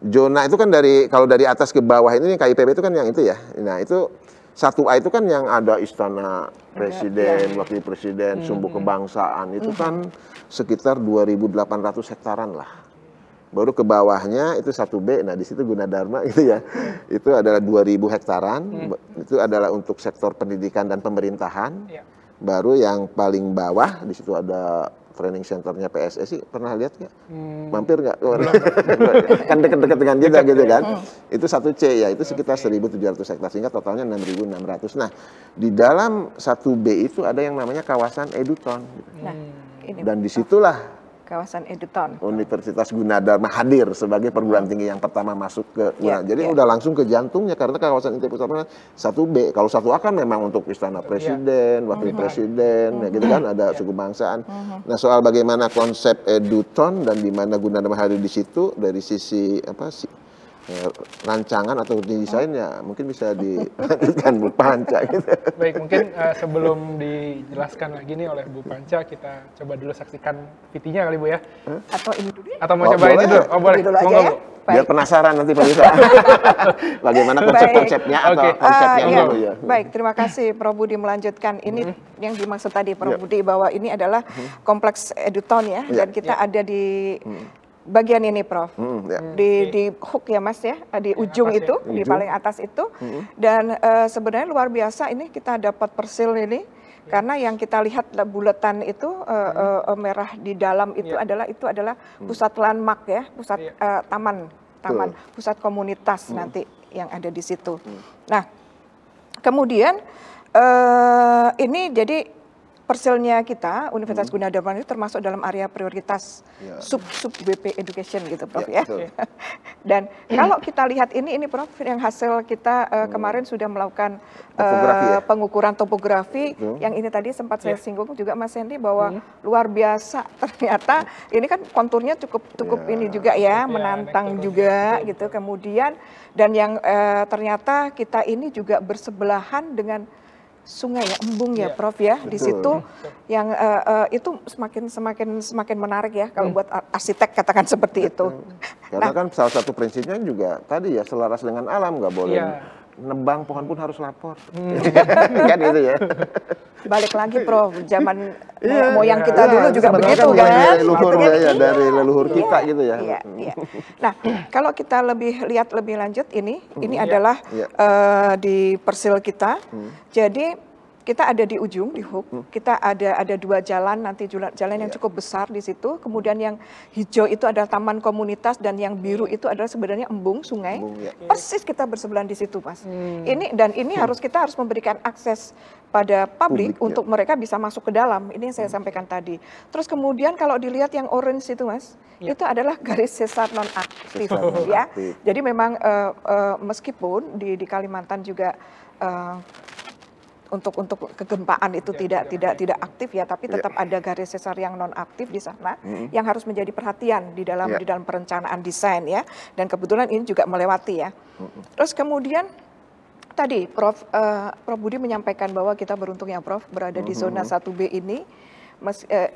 zona itu kan kalau dari atas ke bawah ini KIPP itu kan yang itu ya. Nah, itu 1A itu kan yang ada istana presiden, wakil presiden, sumbu kebangsaan, itu kan sekitar 2.800 hektaran lah. Baru ke bawahnya itu 1B, nah di situ Gunadarma itu ya, itu adalah 2.000 hektaran, itu adalah untuk sektor pendidikan dan pemerintahan. Baru yang paling bawah di situ ada training centernya PSSI, pernah lihat nggak? Mampir nggak? Kan dekat-dekat dengan kita gitu kan. Itu 1C ya, itu sekitar 1.700 hektar, sehingga totalnya 6.600. Nah, di dalam 1B itu ada yang namanya kawasan Edutown. Nah, dan disitulah kawasan Edutown. Universitas Gunadarma hadir sebagai perguruan tinggi yang pertama masuk ke jadi udah langsung ke jantungnya, karena kawasan inti pusatnya 1B. Kalau 1A kan memang untuk istana presiden, wakil presiden, ya gitu kan, ada suku bangsaan. Nah, soal bagaimana konsep Edutown dan di mana Gunadarma hadir di situ dari sisi rancangan atau desainnya mungkin bisa dilanjutkan Bu Panca gitu. Baik, mungkin sebelum dijelaskan lagi nih oleh Bu Panca, kita coba dulu saksikan VT-nya kali Bu ya. Atau ini dulu ya? Atau mau coba ini dulu? Oh boleh, Dulu aja monggo ya. Bu. Biar penasaran nanti pemirsa. Bagaimana konsep-konsepnya atau konsepnya iya. dulu ya. Baik, terima kasih Prof Budi melanjutkan. Ini yang dimaksud tadi Prof Budi bahwa ini adalah kompleks Edutown ya, dan kita ada di bagian ini Prof, di hook ya Mas ya, di ujung atas itu, di paling atas itu, dan sebenarnya luar biasa ini kita dapat persil ini, karena yang kita lihat buletan itu merah di dalam itu adalah pusat landmark ya, pusat taman, pusat komunitas nanti yang ada di situ. Nah, kemudian ini jadi persilnya kita, Universitas Gunadarma itu termasuk dalam area prioritas sub BP Education gitu Prof ya. Dan kalau kita lihat ini Prof, yang hasil kita kemarin sudah melakukan pengukuran topografi, yang ini tadi sempat saya singgung juga Mas Hendy bahwa luar biasa ternyata ini kan konturnya cukup ini juga ya, menantang juga gitu. Kemudian dan yang ternyata kita ini juga bersebelahan dengan sungai ya, embung ya Prof ya, di situ yang itu semakin menarik ya kalau buat arsitek katakan seperti itu. Karena kan salah satu prinsipnya juga tadi ya selaras dengan alam, nggak boleh nebang pohon pun harus lapor. Kan itu ya. Balik lagi Prof, zaman moyang kita dulu juga begitu kan. Dari leluhur dari leluhur kita gitu ya. Nah, kalau kita lihat lebih lanjut ini adalah di persil kita. Jadi kita ada di ujung, di hook, kita ada dua jalan, nanti jalan yang cukup besar di situ, kemudian yang hijau itu adalah taman komunitas, dan yang biru itu adalah sebenarnya embung sungai, persis kita bersebelahan di situ Mas. Ini kita harus memberikan akses pada publik untuk mereka bisa masuk ke dalam, ini yang saya sampaikan tadi. Terus kemudian kalau dilihat yang orange itu Mas, itu adalah garis sesar non-aktif ya. Jadi memang meskipun di Kalimantan juga untuk kegempaan itu tidak aktif ya, tapi tetap ada garis sesar yang non aktif di sana yang harus menjadi perhatian di dalam perencanaan desain ya, dan kebetulan ini juga melewati ya. Terus kemudian tadi Prof Budi menyampaikan bahwa kita beruntung ya Prof berada di zona 1B ini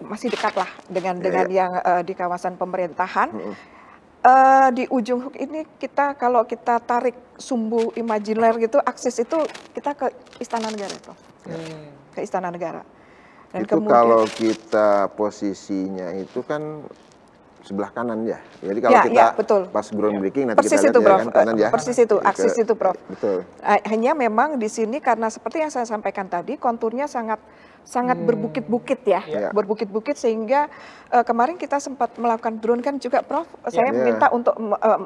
masih dekat lah dengan yang di kawasan pemerintahan. Di ujung hook ini kalau kita tarik sumbu imajiner gitu, akses itu kita ke Istana Negara Prof. Ke Istana Negara. Dan itu kemudian, kalau kita posisinya itu kan sebelah kanan ya. Jadi kalau kita pas groundbreaking nanti persis kita lihat itu, Prof. kan kanan ya. Persis itu, aksis itu Prof. Betul. Hanya memang di sini karena seperti yang saya sampaikan tadi, konturnya sangat berbukit-bukit ya, berbukit-bukit sehingga kemarin kita sempat melakukan drone kan juga Prof. Saya minta untuk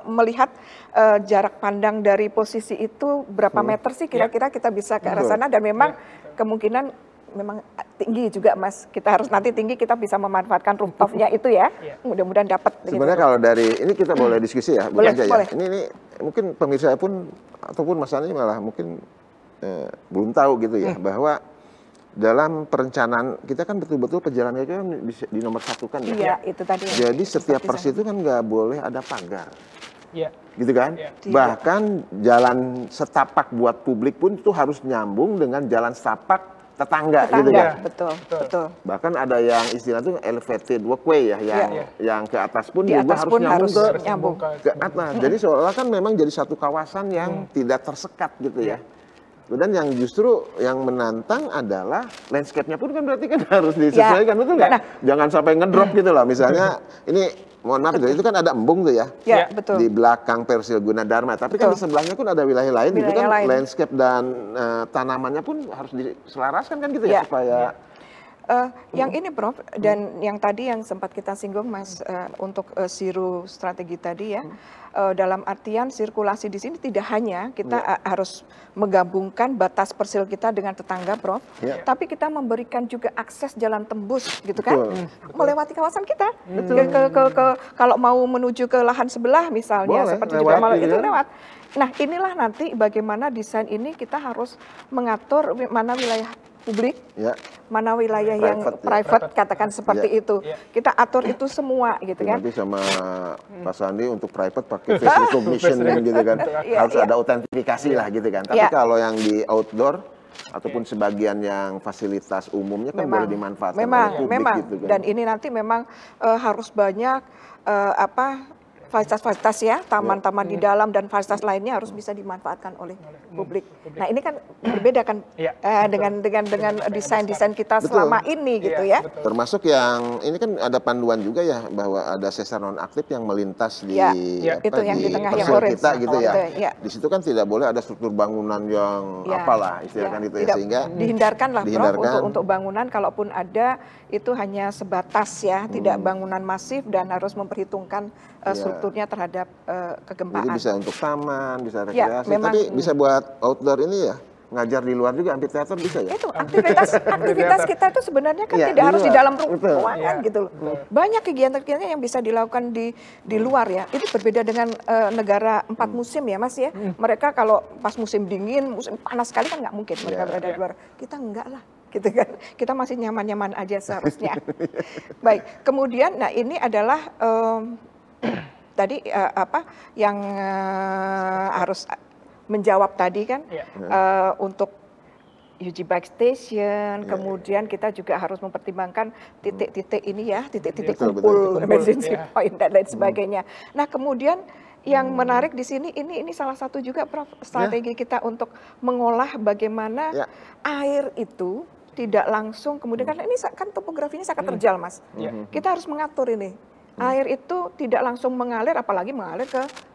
melihat jarak pandang dari posisi itu berapa meter sih kira-kira kita bisa ke arah sana, dan memang kemungkinan memang tinggi juga Mas. Kita harus nanti tinggi kita bisa memanfaatkan rooftopnya itu ya. Mudah-mudahan dapat. Sebenarnya kalau dari ini kita boleh diskusi ya, bukan aja ya. Ini mungkin pemirsa pun ataupun Mas Ani malah mungkin belum tahu gitu ya, bahwa dalam perencanaan kita kan betul-betul perjalanan itu kan di nomor 1 kan ya. Iya, itu tadi. Jadi setiap persis itu kan nggak boleh ada pagar. Iya. Gitu kan? Bahkan jalan setapak buat publik pun itu harus nyambung dengan jalan setapak tetangga gitu kan. Betul. Bahkan ada yang istilah itu elevated walkway ya, yang ke atas pun di juga atas harus pun nyambung ke atas. Jadi seolah kan memang jadi satu kawasan yang tidak tersekat gitu ya. Dan yang justru yang menantang adalah landscape-nya pun kan berarti kan harus disesuaikan, betul nggak? Jangan sampai ngedrop gitu lah. Misalnya ini mohon maaf itu kan ada embung tuh ya, betul. Di belakang Persil Gunadarma. Tapi kan di sebelahnya pun ada wilayah lain, itu kan landscape dan tanamannya pun harus diselaraskan kan gitu ya supaya. Yang ini Prof, dan yang tadi yang sempat kita singgung Mas untuk zero strategi tadi ya, dalam artian sirkulasi di sini tidak hanya kita harus menggabungkan batas persil kita dengan tetangga Prof, tapi kita memberikan juga akses jalan tembus gitu kan, melewati kawasan kita. Kalau mau menuju ke lahan sebelah misalnya, seperti juga malah itu lewat. Nah inilah nanti bagaimana desain ini kita harus mengatur mana wilayah publik, mana wilayah yang private katakan seperti itu. Kita atur itu semua gitu kan. Nanti sama Pak Sandi untuk private pakai face recognition gitu kan. Harus ada autentifikasi lah gitu kan. Tapi kalau yang di outdoor ataupun sebagian yang fasilitas umumnya kan boleh dimanfaatkan oleh publik gitu kan. Dan ini nanti memang harus banyak fasilitas-fasilitas ya, taman-taman di dalam dan fasilitas lainnya harus bisa dimanfaatkan oleh publik. Nah ini kan berbeda kan dengan desain-desain kita selama ini gitu ya. Termasuk yang ini kan ada panduan juga ya bahwa ada sesar non-aktif yang melintas di itu yang di tengah yang orange kita gitu ya. Di situ kan tidak boleh ada struktur bangunan yang apalah istilah kan itu ya, sehingga dihindarkan lah Prof untuk bangunan, kalaupun ada itu hanya sebatas ya, tidak bangunan masif dan harus memperhitungkan strukturnya terhadap kegempaan. Jadi bisa untuk taman, bisa rekreasi, tapi bisa buat outdoor ini ya, ngajar di luar juga, amphitheater bisa ya? Itu aktivitas kita itu sebenarnya kan tidak harus di dalam ruangan gitu loh. Banyak kegiatan-kegiatan yang bisa dilakukan di luar ya. Itu berbeda dengan negara 4 musim ya Mas ya. Mereka kalau pas musim dingin, musim panas sekali kan nggak mungkin mereka berada di luar. Kita enggak lah. Gitu kan. Kita masih nyaman-nyaman aja seharusnya. Baik, kemudian nah ini adalah tadi yang harus menjawab tadi kan untuk UG Bike Station, kemudian kita juga harus mempertimbangkan titik-titik ini ya, titik-titik kumpul emergency point dan lain sebagainya. Nah kemudian yang menarik di sini ini salah satu juga Prof strategi kita untuk mengolah bagaimana air itu tidak langsung kemudian karena ini kan topografinya sangat terjal Mas. Kita harus mengatur ini. Air itu tidak langsung mengalir, apalagi mengalir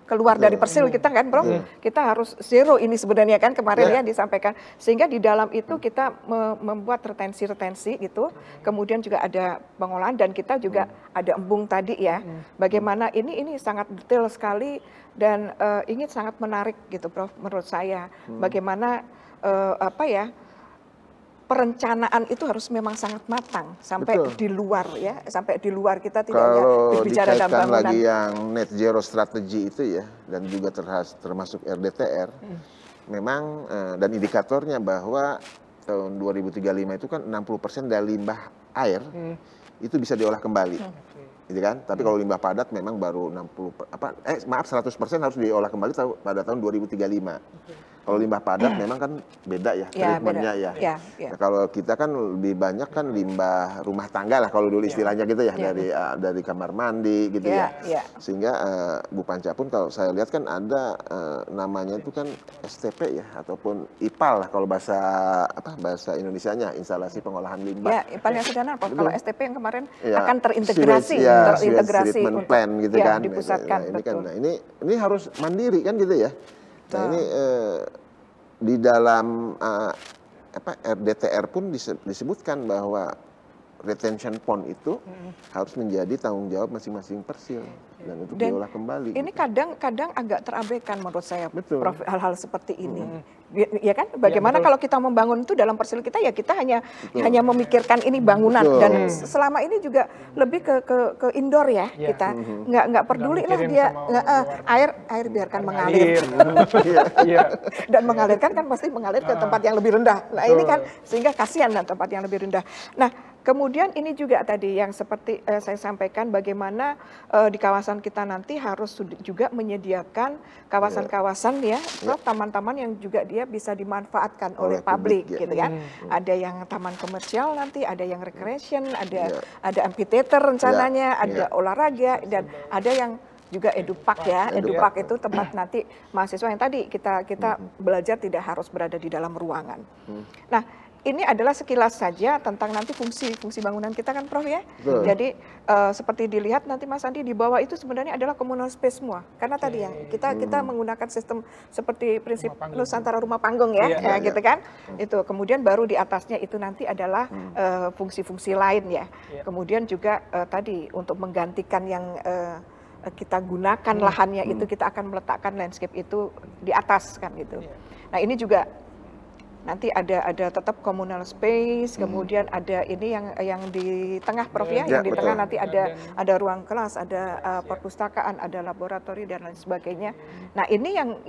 keluar dari persil kita kan, Prof. Kita harus zero ini sebenarnya kan kemarin ya disampaikan. Sehingga di dalam itu kita membuat retensi-retensi gitu. Kemudian juga ada pengolahan dan kita juga ada embung tadi ya. Bagaimana ini sangat detail sekali dan ini sangat menarik gitu, Prof. Menurut saya. Bagaimana perencanaan itu harus memang sangat matang sampai di luar ya, sampai di luar kita tidak hanya berbicara dalam bangunan. Kalau lagi yang net zero strategy itu ya, dan juga termasuk RDTR, memang dan indikatornya bahwa tahun 2035 itu kan 60% dari limbah air itu bisa diolah kembali. Gitu kan? Tapi kalau limbah padat memang baru 100% harus diolah kembali pada tahun 2035. Kalau limbah padat memang kan beda ya treatmentnya ya. Nah, kalau kita kan lebih banyak kan limbah rumah tangga lah kalau dulu istilahnya gitu ya, dari kamar mandi gitu ya. Sehingga Bu Panca pun kalau saya lihat kan ada namanya itu kan STP ya ataupun IPAL lah kalau bahasa Indonesianya, instalasi pengolahan limbah. Ya, IPAL yang sederhana kalau STP yang kemarin akan terintegrasi treatment plan gitu kan. Dipusatkan. Nah, ini harus mandiri kan gitu ya. Nah ini di dalam RDTR pun disebutkan bahwa retention pond itu harus menjadi tanggung jawab masing-masing persil dan untuk diolah kembali. Ini kadang agak terabaikan menurut saya, Prof, hal-hal seperti ini. Ya kan? Bagaimana kalau kita membangun itu dalam persil kita ya kita hanya memikirkan ini bangunan dan selama ini juga lebih ke indoor ya kita nggak peduli lah dia air biarkan mengalir dan mengalirkan kan pasti mengalir ke tempat yang lebih rendah. Nah ini kan sehingga kasihan dan tempat yang lebih rendah. Nah kemudian ini juga tadi yang seperti saya sampaikan bagaimana di kawasan kita nanti harus juga menyediakan kawasan-kawasan ya, taman-taman yang juga dia bisa dimanfaatkan oleh publik gitu kan. Ada yang taman komersial nanti, ada yang recreation, ada amphitheater rencananya, ada olahraga dan ada yang juga edupak ya. Edupak itu tempat nanti mahasiswa yang tadi kita belajar tidak harus berada di dalam ruangan. Nah, ini adalah sekilas saja tentang nanti fungsi bangunan kita kan Prof ya. Jadi seperti dilihat nanti Mas Andi di bawah itu sebenarnya adalah communal space semua. Karena tadi yang kita menggunakan sistem seperti prinsip Nusantara rumah panggung ya, gitu kan. Itu kemudian baru di atasnya itu nanti adalah fungsi-fungsi lain ya. Kemudian juga tadi untuk menggantikan yang kita gunakan lahannya itu kita akan meletakkan landscape itu di atas kan gitu. Nah ini juga nanti ada tetap communal space, kemudian ada ini yang di tengah Prof ya, yang di tengah nanti ada ruang kelas, ada perpustakaan, ada laboratori dan lain sebagainya. Nah ini yang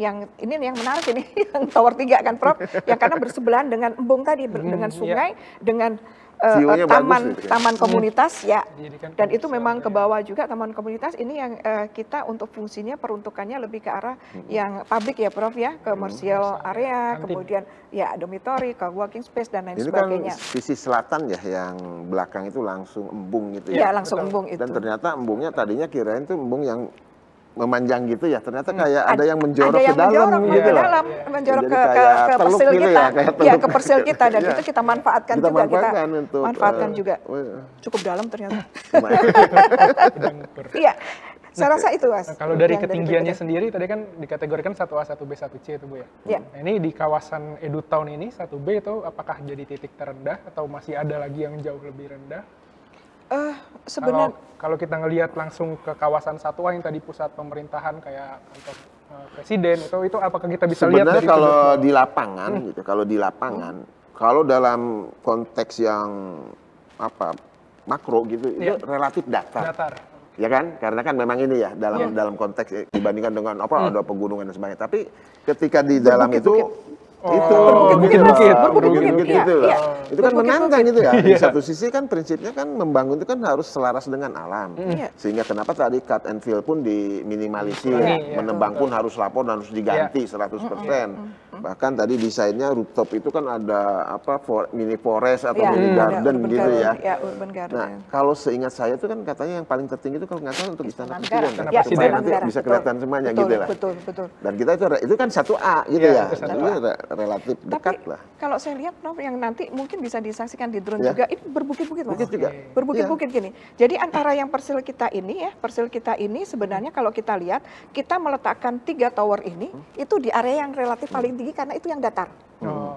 menarik ini yang tower 3 kan Prof, yang karena bersebelahan dengan embung tadi, dengan sungai, dengan taman komunitas ya, dan itu memang ke bawah juga taman komunitas ini yang kita untuk fungsinya peruntukannya lebih ke arah yang publik ya Prof ya, komersial area, kemudian ya dormitory, co-working space dan lain sebagainya. Ini kan sisi selatan ya, yang belakang itu langsung embung gitu ya. Ya langsung embung itu. Dan ternyata embungnya tadinya kirain itu embung yang memanjang gitu ya, ternyata kayak ada yang menjorok ke dalam gitu loh. Menjorok ke persil gitu kita, ya ke persil kita, dan itu kita manfaatkan juga, kita untuk, manfaatkan juga. Cukup dalam ternyata. Iya, saya rasa itu Mas. Nah, kalau dari ketinggiannya sendiri tadi kan dikategorikan 1A, 1B, 1C itu Bu ya. Nah, ini di kawasan EduTown ini 1B itu apakah jadi titik terendah atau masih ada lagi yang jauh lebih rendah? Sebenarnya kalau kita ngelihat langsung ke kawasan 1A yang tadi pusat pemerintahan kayak kantor presiden itu apakah kita bisa lihat dari kalau di lapangan gitu, kalau dalam konteks yang makro gitu itu relatif datar. Ya kan, karena kan memang ini ya dalam konteks dibandingkan dengan ada pegunungan dan sebagainya. Tapi ketika di dalam itu berbukit-bukit gitu. Itu kan menantang gitu ya. Di satu sisi kan prinsipnya kan membangun itu kan harus selaras dengan alam. Sehingga kenapa tadi cut and fill pun diminimalisir, menebang pun harus lapor dan harus diganti 100%. Bahkan tadi desainnya rooftop itu kan ada mini forest atau mini garden gitu ya. Urban garden. Nah, kalau seingat saya itu kan katanya yang paling tertinggi itu kalau nggak salah untuk Istana Presiden, supaya nanti bisa kelihatan semuanya gitu lah. Betul. Dan kita itu kan 1A gitu ya. Relatif dekat lah. Kalau saya lihat Prof, yang nanti mungkin bisa disaksikan di drone juga, itu berbukit-bukit Mas. Berbukit-bukit gini. Jadi antara yang persil kita ini sebenarnya kalau kita lihat, kita meletakkan 3 tower ini itu di area yang relatif paling tinggi karena itu yang datar.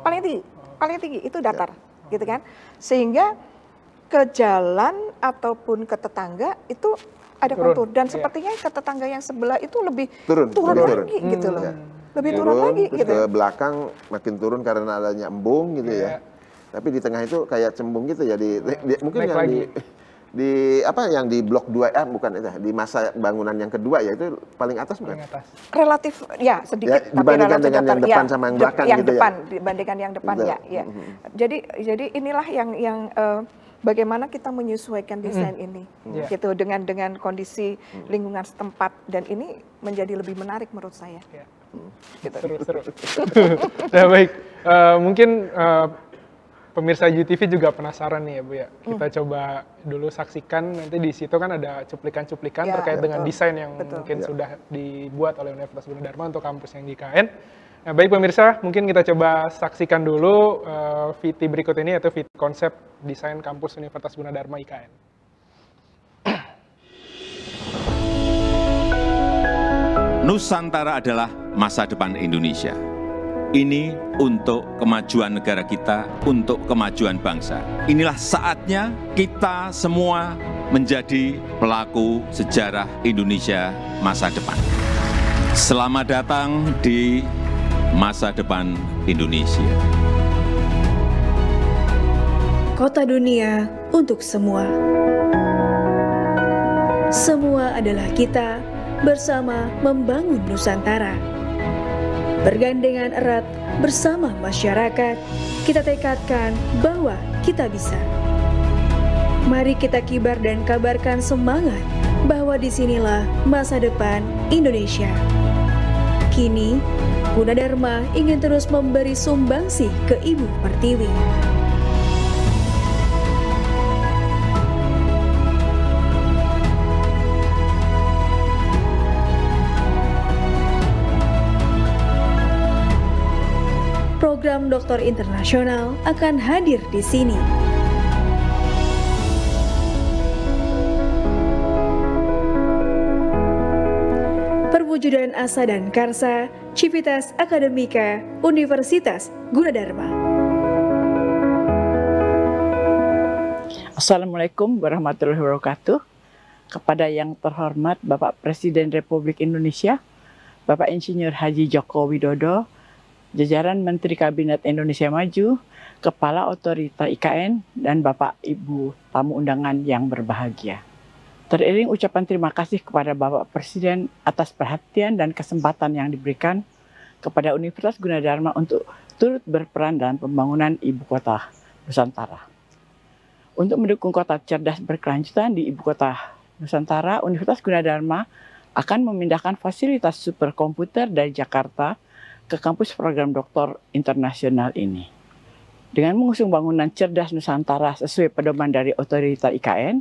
Paling tinggi itu datar, gitu kan. Sehingga ke jalan ataupun ke tetangga itu ada kontur, dan sepertinya ke tetangga yang sebelah itu lebih turun lagi gitu loh. Lebih turun lagi gitu. Ke belakang makin turun karena adanya embung gitu ya. Tapi di tengah itu kayak cembung gitu ya, mungkin yang yang di blok 2 bukan itu, di masa bangunan yang kedua ya itu paling atas bukan? Relatif ya sedikit dibandingkan dengan yang depan sama yang belakang gitu ya. Dibandingkan yang depan ya. Jadi inilah yang bagaimana kita menyesuaikan desain ini gitu dengan kondisi lingkungan setempat, dan ini menjadi lebih menarik menurut saya. Gitu. Seru. Nah baik, mungkin pemirsa UTV juga penasaran nih ya Bu ya. Kita coba dulu saksikan, nanti di situ kan ada cuplikan-cuplikan terkait dengan desain yang mungkin sudah dibuat oleh Universitas Gunadarma untuk kampus yang di IKN. Nah baik pemirsa, mungkin kita coba saksikan dulu VT berikut ini, yaitu VT konsep desain kampus Universitas Gunadarma IKN. Nusantara adalah masa depan Indonesia. Ini untuk kemajuan negara kita, untuk kemajuan bangsa. Inilah saatnya kita semua menjadi pelaku sejarah Indonesia masa depan. Selamat datang di masa depan Indonesia. Kota dunia untuk semua. Semua adalah kita bersama membangun Nusantara. Bergandengan erat bersama masyarakat, kita tekadkan bahwa kita bisa. Mari kita kibar dan kabarkan semangat bahwa disinilah masa depan Indonesia. Kini, Gunadarma ingin terus memberi sumbangsi ke Ibu Pertiwi. Program Doktor Internasional akan hadir di sini. Perwujudan asa dan karsa Civitas Akademika Universitas Gunadarma. Assalamualaikum warahmatullahi wabarakatuh. Kepada yang terhormat Bapak Presiden Republik Indonesia, Bapak Insinyur Haji Joko Widodo, jajaran Menteri Kabinet Indonesia Maju, Kepala Otorita IKN, dan Bapak Ibu tamu undangan yang berbahagia. Teriring ucapan terima kasih kepada Bapak Presiden atas perhatian dan kesempatan yang diberikan kepada Universitas Gunadarma untuk turut berperan dalam pembangunan Ibu Kota Nusantara. Untuk mendukung kota cerdas berkelanjutan di Ibu Kota Nusantara, Universitas Gunadarma akan memindahkan fasilitas superkomputer dari Jakarta ke kampus program doktor internasional ini. Dengan mengusung bangunan cerdas Nusantara sesuai pedoman dari Otorita IKN,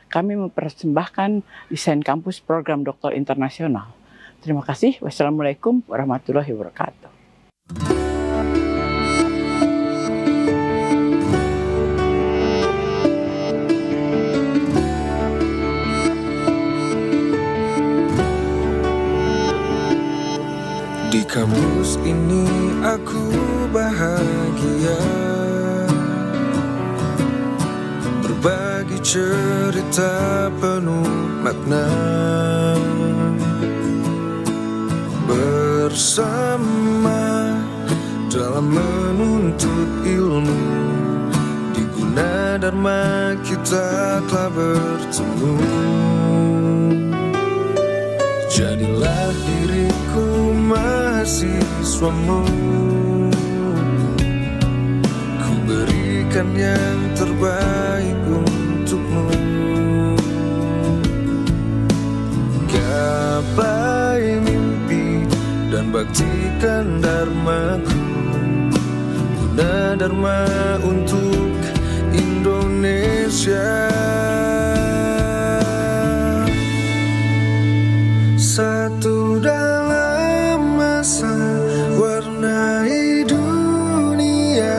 kami mempersembahkan desain kampus program doktor internasional. Terima kasih. Wassalamualaikum warahmatullahi wabarakatuh. Di kampus ini aku bahagia, berbagi cerita penuh makna, bersama dalam menuntut ilmu. Di Gunadarma kita telah bertemu. Jadilah diriku mahasiswamu, ku berikan yang terbaik untukmu. Gapai mimpi dan baktikan dharmaku, Gunadarma untuk Indonesia. Satu dalam masa warnai dunia,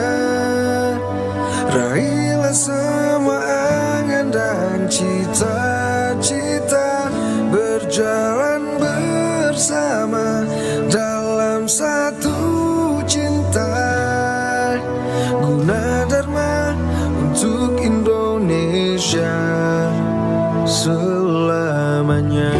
raihlah semua angan dan cita-cita, berjalan bersama dalam satu cinta. Gunadarma untuk Indonesia selamanya.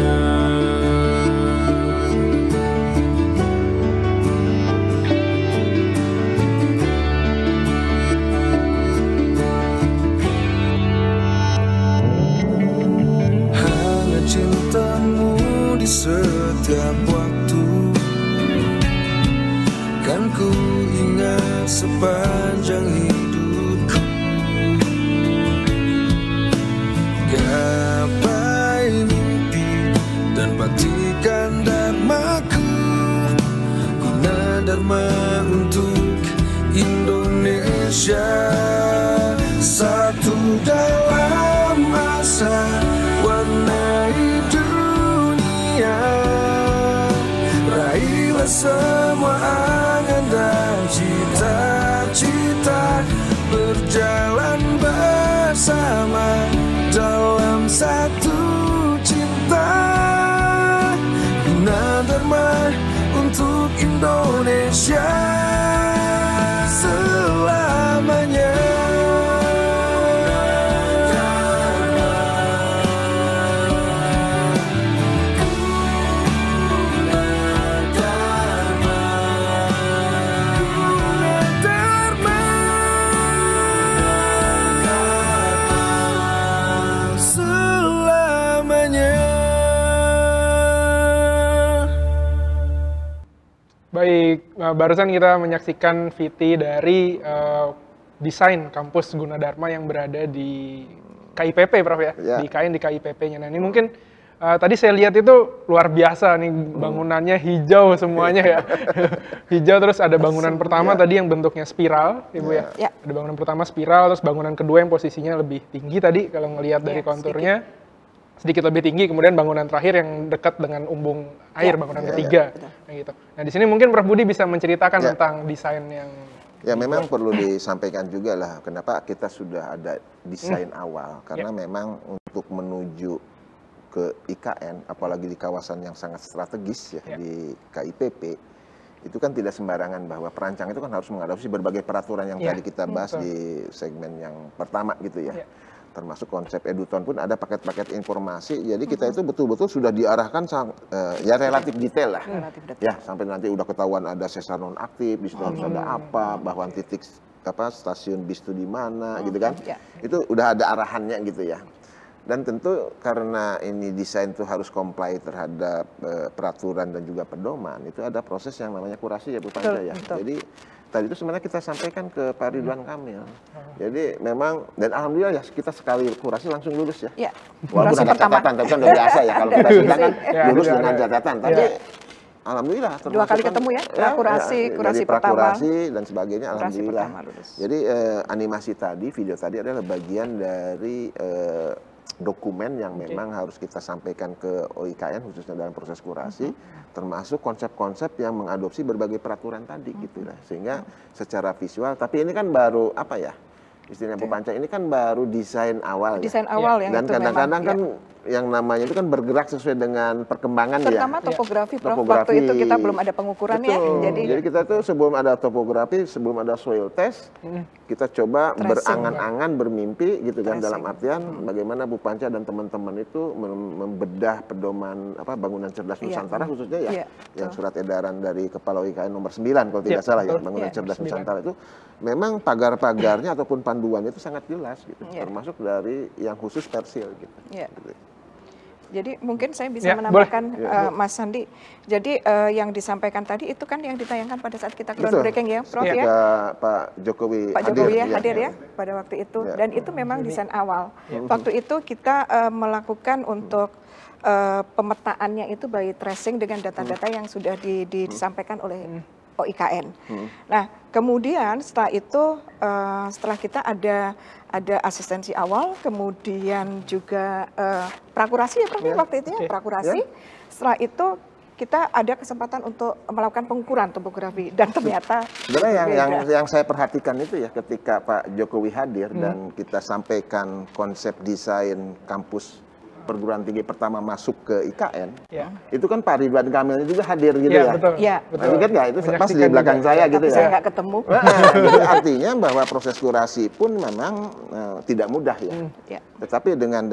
Setiap waktu kan ku ingat sepanjang hidupku. Gapai mimpi dan baktikan dharmaku, Gunadarma untuk Indonesia. Satu dalam masa warnai raihlah semua angan dan cita-cita, berjalan bersama dalam satu cinta. Gunadarma untuk Indonesia selamanya. Baik, barusan kita menyaksikan VT dari desain kampus Gunadarma yang berada di KIPP, Prof ya? Di IKN, di KIPP-nya. Nah ini mungkin tadi saya lihat itu luar biasa nih, bangunannya hijau semuanya ya. Hijau, terus ada bangunan pertama tadi yang bentuknya spiral, Ibu ya? Ada bangunan pertama spiral, terus bangunan kedua yang posisinya lebih tinggi tadi kalau ngelihat dari konturnya. Sedikit lebih tinggi, kemudian bangunan terakhir yang dekat dengan umbung air, bangunan ketiga. Nah, gitu. Nah, di sini mungkin Prof Budi bisa menceritakan tentang desain yang... Ya, memang perlu disampaikan juga lah, kenapa kita sudah ada desain awal. Karena memang untuk menuju ke IKN, apalagi di kawasan yang sangat strategis ya, di KIPP, itu kan tidak sembarangan bahwa perancang itu kan harus mengadopsi berbagai peraturan yang tadi kita bahas di segmen yang pertama gitu ya. termasuk konsep Eduton pun ada paket-paket informasi. Jadi kita itu betul-betul sudah diarahkan ya relatif detail lah. Ya sampai nanti udah ketahuan ada sesar nonaktif, di situ harus ada apa, bahwa titik stasiun bis itu di mana, gitu kan? Itu udah ada arahannya gitu ya. Dan tentu karena ini desain itu harus comply terhadap peraturan dan juga pedoman, itu ada proses yang namanya kurasi ya Bu Panca ya. Jadi tadi itu sebenarnya kita sampaikan ke Pak Ridwan Kamil. Jadi memang, dan alhamdulillah ya kita sekali kurasi langsung lulus ya. Walaupun ada catatan, tapi kan udah biasa ya kalau kita sidang kan lulus dengan catatan. Tapi alhamdulillah. 2 kali ketemu ya, kurasi pertama. Dan sebagainya, alhamdulillah. Jadi animasi tadi, video tadi adalah bagian dari dokumen yang memang harus kita sampaikan ke OIKN khususnya dalam proses kurasi, termasuk konsep-konsep yang mengadopsi berbagai peraturan tadi gitu lah. Sehingga secara visual, tapi ini kan baru apa ya? Istilahnya Bu Panca, ini kan baru desain awal. Desain awal yang dan kadang-kadang kan yang namanya itu kan bergerak sesuai dengan perkembangan terutama topografi, Prof. Waktu itu kita belum ada pengukurannya. Jadi kita tuh sebelum ada topografi, sebelum ada soil test, kita coba berangan-angan, bermimpi gitu kan, dalam artian bagaimana Bu Panca dan teman-teman itu membedah pedoman bangunan cerdas Nusantara khususnya ya, yang surat edaran dari Kepala OIKN nomor 9 kalau tidak salah ya, bangunan cerdas Nusantara itu memang pagar-pagarnya ataupun panduannya itu sangat jelas gitu, termasuk dari yang khusus persil gitu. Jadi mungkin saya bisa menambahkan Mas Sandi. Jadi yang disampaikan tadi itu kan yang ditayangkan pada saat kita groundbreaking ya, Prof ya. Pak Jokowi hadir ya pada waktu itu. Dan itu memang desain awal. Waktu itu kita melakukan untuk pemetaannya itu by tracing dengan data-data yang sudah disampaikan oleh OIKN. Nah, kemudian setelah itu, setelah kita ada asistensi awal, kemudian juga prakurasi ya Prof, waktu itu ya, prakurasi. Setelah itu kita ada kesempatan untuk melakukan pengukuran topografi dan ternyata sebenarnya yang saya perhatikan itu ya ketika Pak Jokowi hadir dan kita sampaikan konsep desain kampus perguruan tinggi pertama masuk ke IKN, itu kan Pak Ridwan Kamil juga hadir gitu ya. Betul. Ingat nggak itu pas di belakang saya gitu ya. Saya nggak ketemu. Jadi artinya bahwa proses kurasi pun memang tidak mudah ya. Tetapi dengan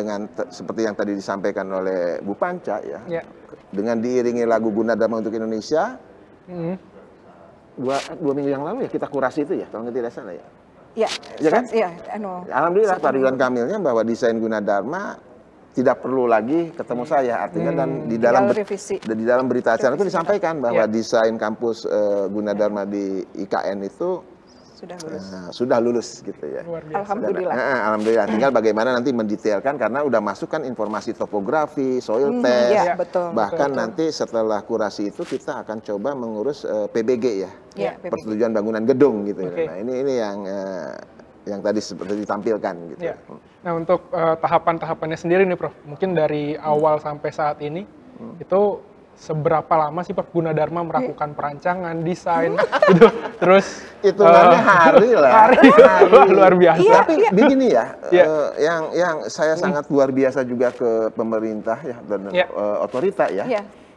seperti yang tadi disampaikan oleh Bu Panca ya, dengan diiringi lagu Gunadarma untuk Indonesia, 2 minggu yang lalu ya kita kurasi itu ya, kalau tidak salah ya. Ya kan? Alhamdulillah Pak Ridwan Kamilnya bahwa desain Gunadarma tidak perlu lagi ketemu saya, artinya dan di dalam berita acara itu disampaikan bahwa desain kampus Gunadarma di IKN itu sudah lulus gitu ya. Alhamdulillah. Alhamdulillah. Tinggal bagaimana nanti mendetailkan karena udah masuk kan informasi topografi, soil test, bahkan nanti setelah kurasi itu kita akan coba mengurus PBG ya, persetujuan bangunan gedung gitu. Nah ini yang tadi seperti ditampilkan gitu. Nah untuk tahapan-tahapannya sendiri nih Prof, mungkin dari awal sampai saat ini itu seberapa lama sih Prof Gunadarma melakukan perancangan, desain, gitu. Terus hitungannya hari lah. Hari. Luar biasa. Tapi begini ya, yang saya sangat luar biasa juga ke pemerintah ya dan otorita ya.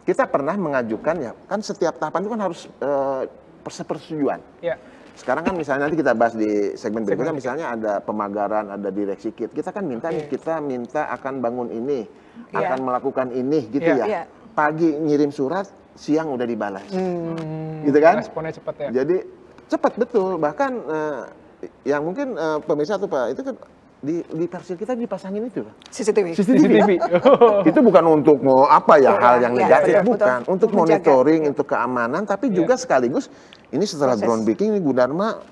Kita pernah mengajukan ya, kan setiap tahapan itu kan harus persetujuan. Sekarang kan misalnya nanti kita bahas di segmen berikutnya, misalnya ada pemagaran, ada direksi KIT. Kita kan minta kita minta akan bangun ini, akan melakukan ini gitu ya. Pagi ngirim surat, siang udah dibalas. Gitu kan? Responnya cepat ya. Jadi cepat betul. Bahkan yang mungkin pemirsa tuh Pak, itu kan di persil kita dipasangin itu CCTV. Itu bukan untuk mau apa ya, hal yang negatif, bukan. Untuk monitoring, untuk keamanan, tapi juga sekaligus ini setelah groundbreaking ini Gunadarma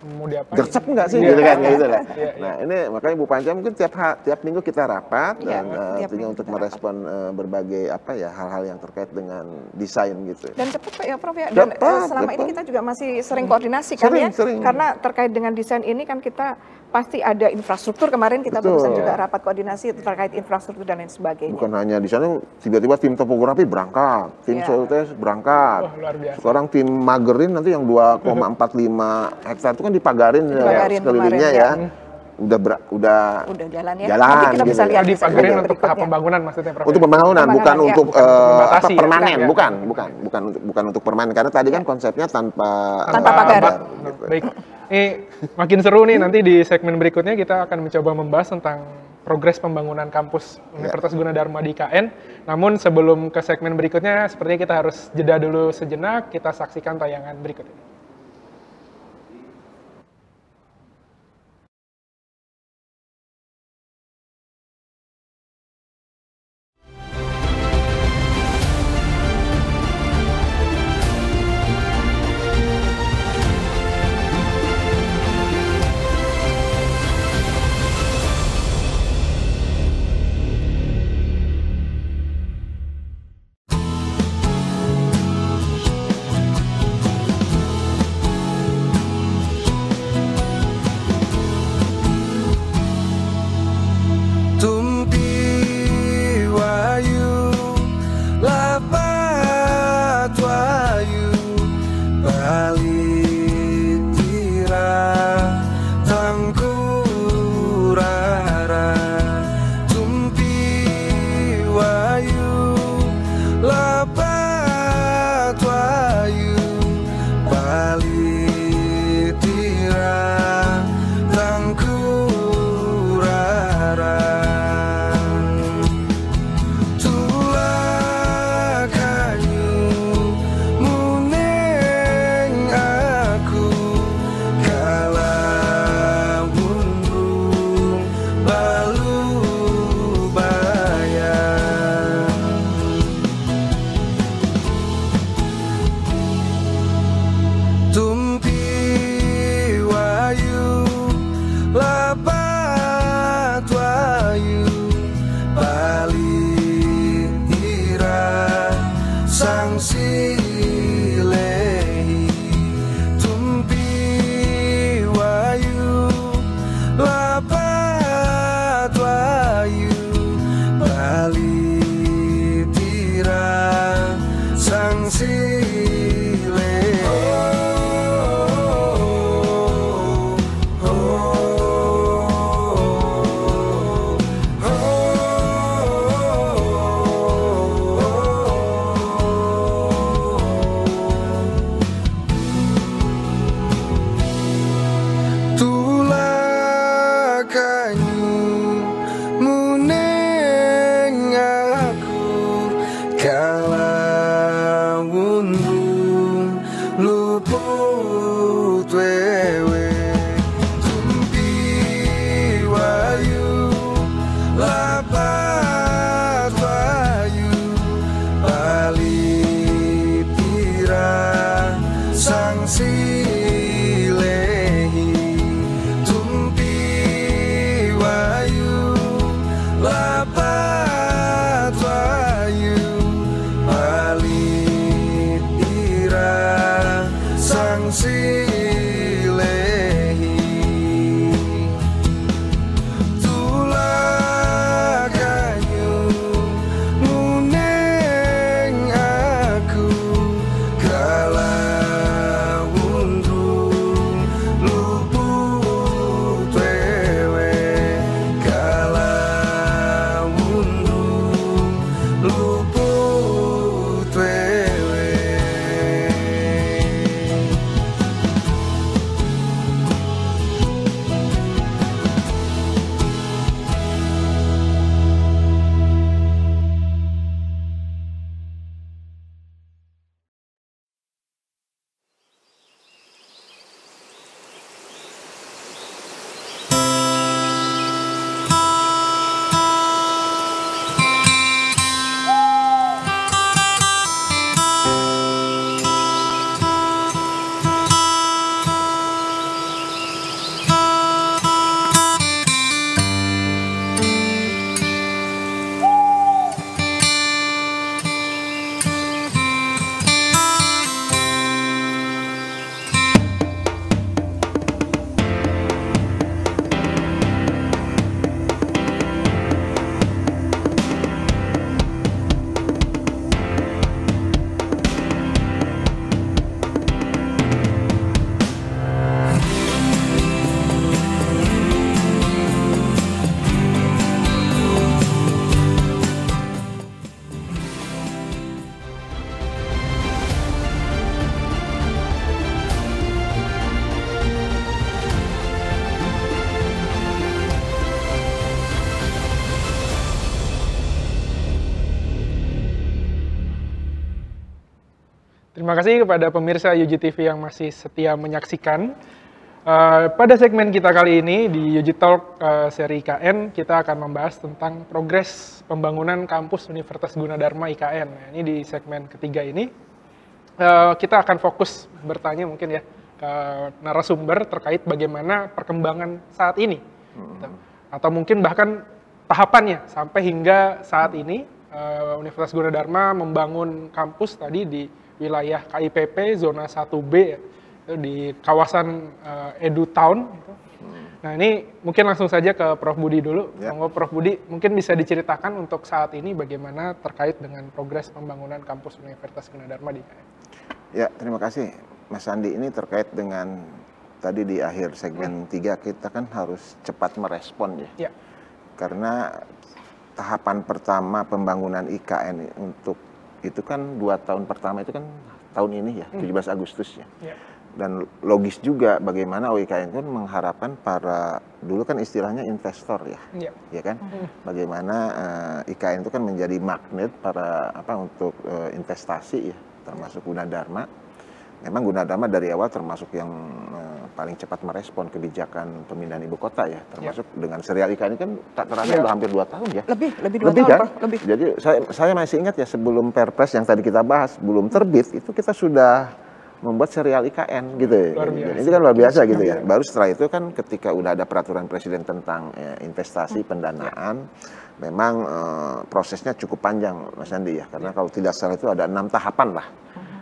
gercep nggak sih gitu kan gitu lah. Nah ini makanya Bu Panca mungkin tiap minggu kita rapat dan tentunya untuk merespon berbagai hal-hal yang terkait dengan desain gitu. Dan cepat Pak ya Prof ya. Dan selama ini kita juga masih sering koordinasi kan ya. Karena terkait dengan desain ini kan kita pasti ada infrastruktur, kemarin kita barusan juga rapat koordinasi terkait infrastruktur dan lain sebagainya. Bukan hanya di sana, tiba-tiba tim topografi berangkat, tim soil test berangkat. Sekarang tim magerin nanti yang 2,45 hektar itu kan dipagarin sekelilingnya ya. Udah jalan ya. Jalan. Nanti kita bisa lihat di pagarin untuk tahap pembangunan maksudnya Prof. Untuk pembangunan, bukan untuk permanen, bukan untuk permanen karena tadi kan konsepnya tanpa pagar. Baik. Makin seru nih nanti di segmen berikutnya kita akan mencoba membahas tentang progres pembangunan kampus Universitas Gunadarma di IKN. Namun sebelum ke segmen berikutnya, sepertinya kita harus jeda dulu sejenak, kita saksikan tayangan berikut ini. Terima kasih kepada pemirsa UG TV yang masih setia menyaksikan. Pada segmen kita kali ini di UG Talk seri IKN, kita akan membahas tentang progres pembangunan kampus Universitas Gunadarma IKN. Nah, ini di segmen ketiga ini, kita akan fokus bertanya mungkin ya ke narasumber terkait bagaimana perkembangan saat ini. Gitu. Atau mungkin bahkan tahapannya sampai hingga saat ini Universitas Gunadarma membangun kampus tadi di wilayah KIPP zona 1B ya, itu di kawasan Edu Town. Gitu. Nah ini mungkin langsung saja ke Prof. Budi dulu. Ya. Prof. Budi mungkin bisa diceritakan untuk saat ini bagaimana terkait dengan progres pembangunan kampus Universitas Gunadarma di IKN. Ya, terima kasih Mas Andi. Ini terkait dengan tadi di akhir segmen 3 kita kan harus cepat merespon ya. Karena tahapan pertama pembangunan IKN untuk itu kan 2 tahun pertama itu kan tahun ini ya, 17 Agustus ya. Dan logis juga bagaimana OIKN kan mengharapkan para, dulu kan istilahnya investor ya, ya kan? Bagaimana IKN itu kan menjadi magnet para untuk investasi ya, termasuk Gunadarma. Memang Gunadarma dari awal termasuk yang paling cepat merespon kebijakan pemindahan ibu kota ya, termasuk dengan serial IKN ini kan tak terasa udah hampir 2 tahun ya. Lebih 2 tahun, kan? Lebih. Jadi saya masih ingat ya sebelum Perpres yang tadi kita bahas belum terbit itu kita sudah membuat serial IKN gitu ya. Dan itu kan luar biasa gitu ya. Baru setelah itu kan ketika udah ada peraturan presiden tentang investasi pendanaan, memang prosesnya cukup panjang Mas Andi ya. Karena kalau tidak salah itu ada 6 tahapan lah.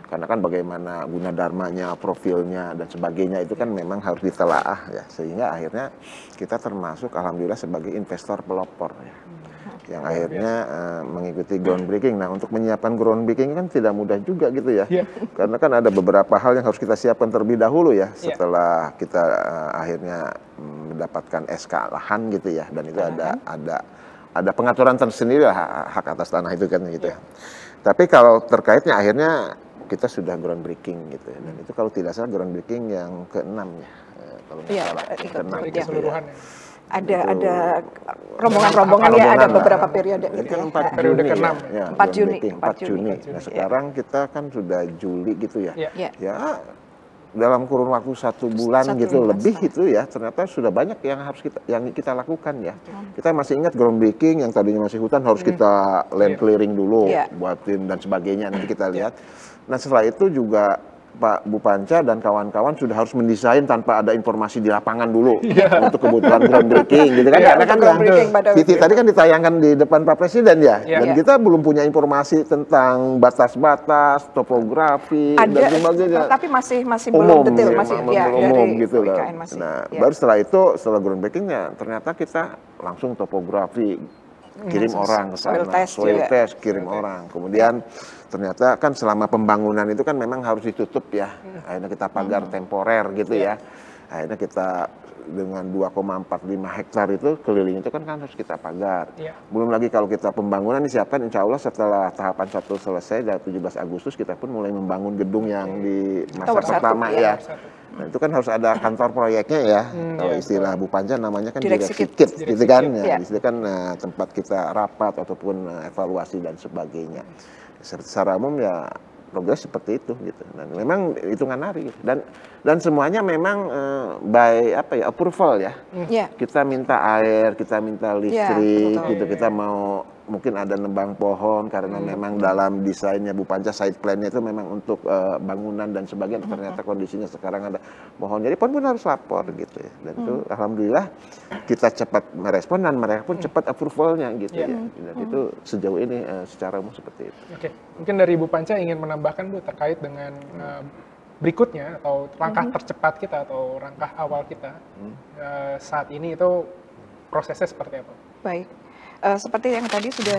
Karena kan bagaimana Gunadarmanya, profilnya dan sebagainya itu kan memang harus ditelaah ya, sehingga akhirnya kita termasuk alhamdulillah sebagai investor pelopor ya, yang akhirnya mengikuti groundbreaking. Nah untuk menyiapkan groundbreaking kan tidak mudah juga gitu ya, karena kan ada beberapa hal yang harus kita siapkan terlebih dahulu ya, setelah kita akhirnya mendapatkan SK lahan gitu ya, dan itu ada pengaturan tersendiri lah hak atas tanah itu kan gitu ya. Tapi kalau terkaitnya akhirnya kita sudah groundbreaking gitu ya. Dan itu kalau tidak salah groundbreaking yang ke-6 ya. Kalau nggak salah ke-6 keseluruhan ya. Ada rombongan-rombongan ya, ada beberapa periode itu gitu kan 4 periode Juni ke-6 ya. 4 Juni. Nah, sekarang kita kan sudah Juli gitu ya. Ya. Dalam kurun waktu 1 bulan gitu lebih itu ya, ternyata sudah banyak yang kita lakukan ya. Kita masih ingat groundbreaking yang tadinya masih hutan harus kita land clearing dulu, buatin dan sebagainya, nanti kita lihat. Nah setelah itu juga Pak Bupanca dan kawan-kawan sudah harus mendesain tanpa ada informasi di lapangan dulu untuk kebutuhan groundbreaking gitu kan. Karena kan yang tadi kan ditayangkan di depan Pak Presiden ya, dan kita belum punya informasi tentang batas-batas, topografi dan sebagainya. Tapi masih belum detail, masih umum gitu loh. Nah baru setelah itu, setelah groundbreakingnya ternyata kita langsung topografi, kirim orang ke sana, soil test, kirim orang. Kemudian ternyata kan selama pembangunan itu kan memang harus ditutup ya. Akhirnya kita pagar temporer gitu ya. Akhirnya kita dengan 2,45 hektar itu keliling itu kan harus kita pagar. Belum lagi kalau kita pembangunan disiapkan, insya Allah setelah tahapan 1 selesai dari 17 Agustus kita pun mulai membangun gedung yang di masa pertama ya. Nah itu kan harus ada kantor proyeknya ya. Kalau istilah Bu Panca namanya kan direksi kit gitu kan. Ya, di situ kan tempat kita rapat ataupun evaluasi dan sebagainya. Secara umum ya progres seperti itu gitu. Dan memang hitungan hari gitu. Dan semuanya memang by approval ya. Kita minta air, kita minta listrik gitu. Kita mau mungkin ada nebang pohon karena memang dalam desainnya Bu Panca site plan-nya itu memang untuk bangunan dan sebagainya. Ternyata kondisinya sekarang ada pohon. Jadi pun harus lapor gitu ya. Dan itu alhamdulillah kita cepat merespon dan mereka pun cepat approval-nya gitu ya. Dan itu sejauh ini secara umum seperti itu. Oke. Mungkin dari Bu Panca ingin menambahkan Bu terkait dengan berikutnya atau langkah tercepat kita atau langkah awal kita saat ini itu prosesnya seperti apa? Baik. Seperti yang tadi sudah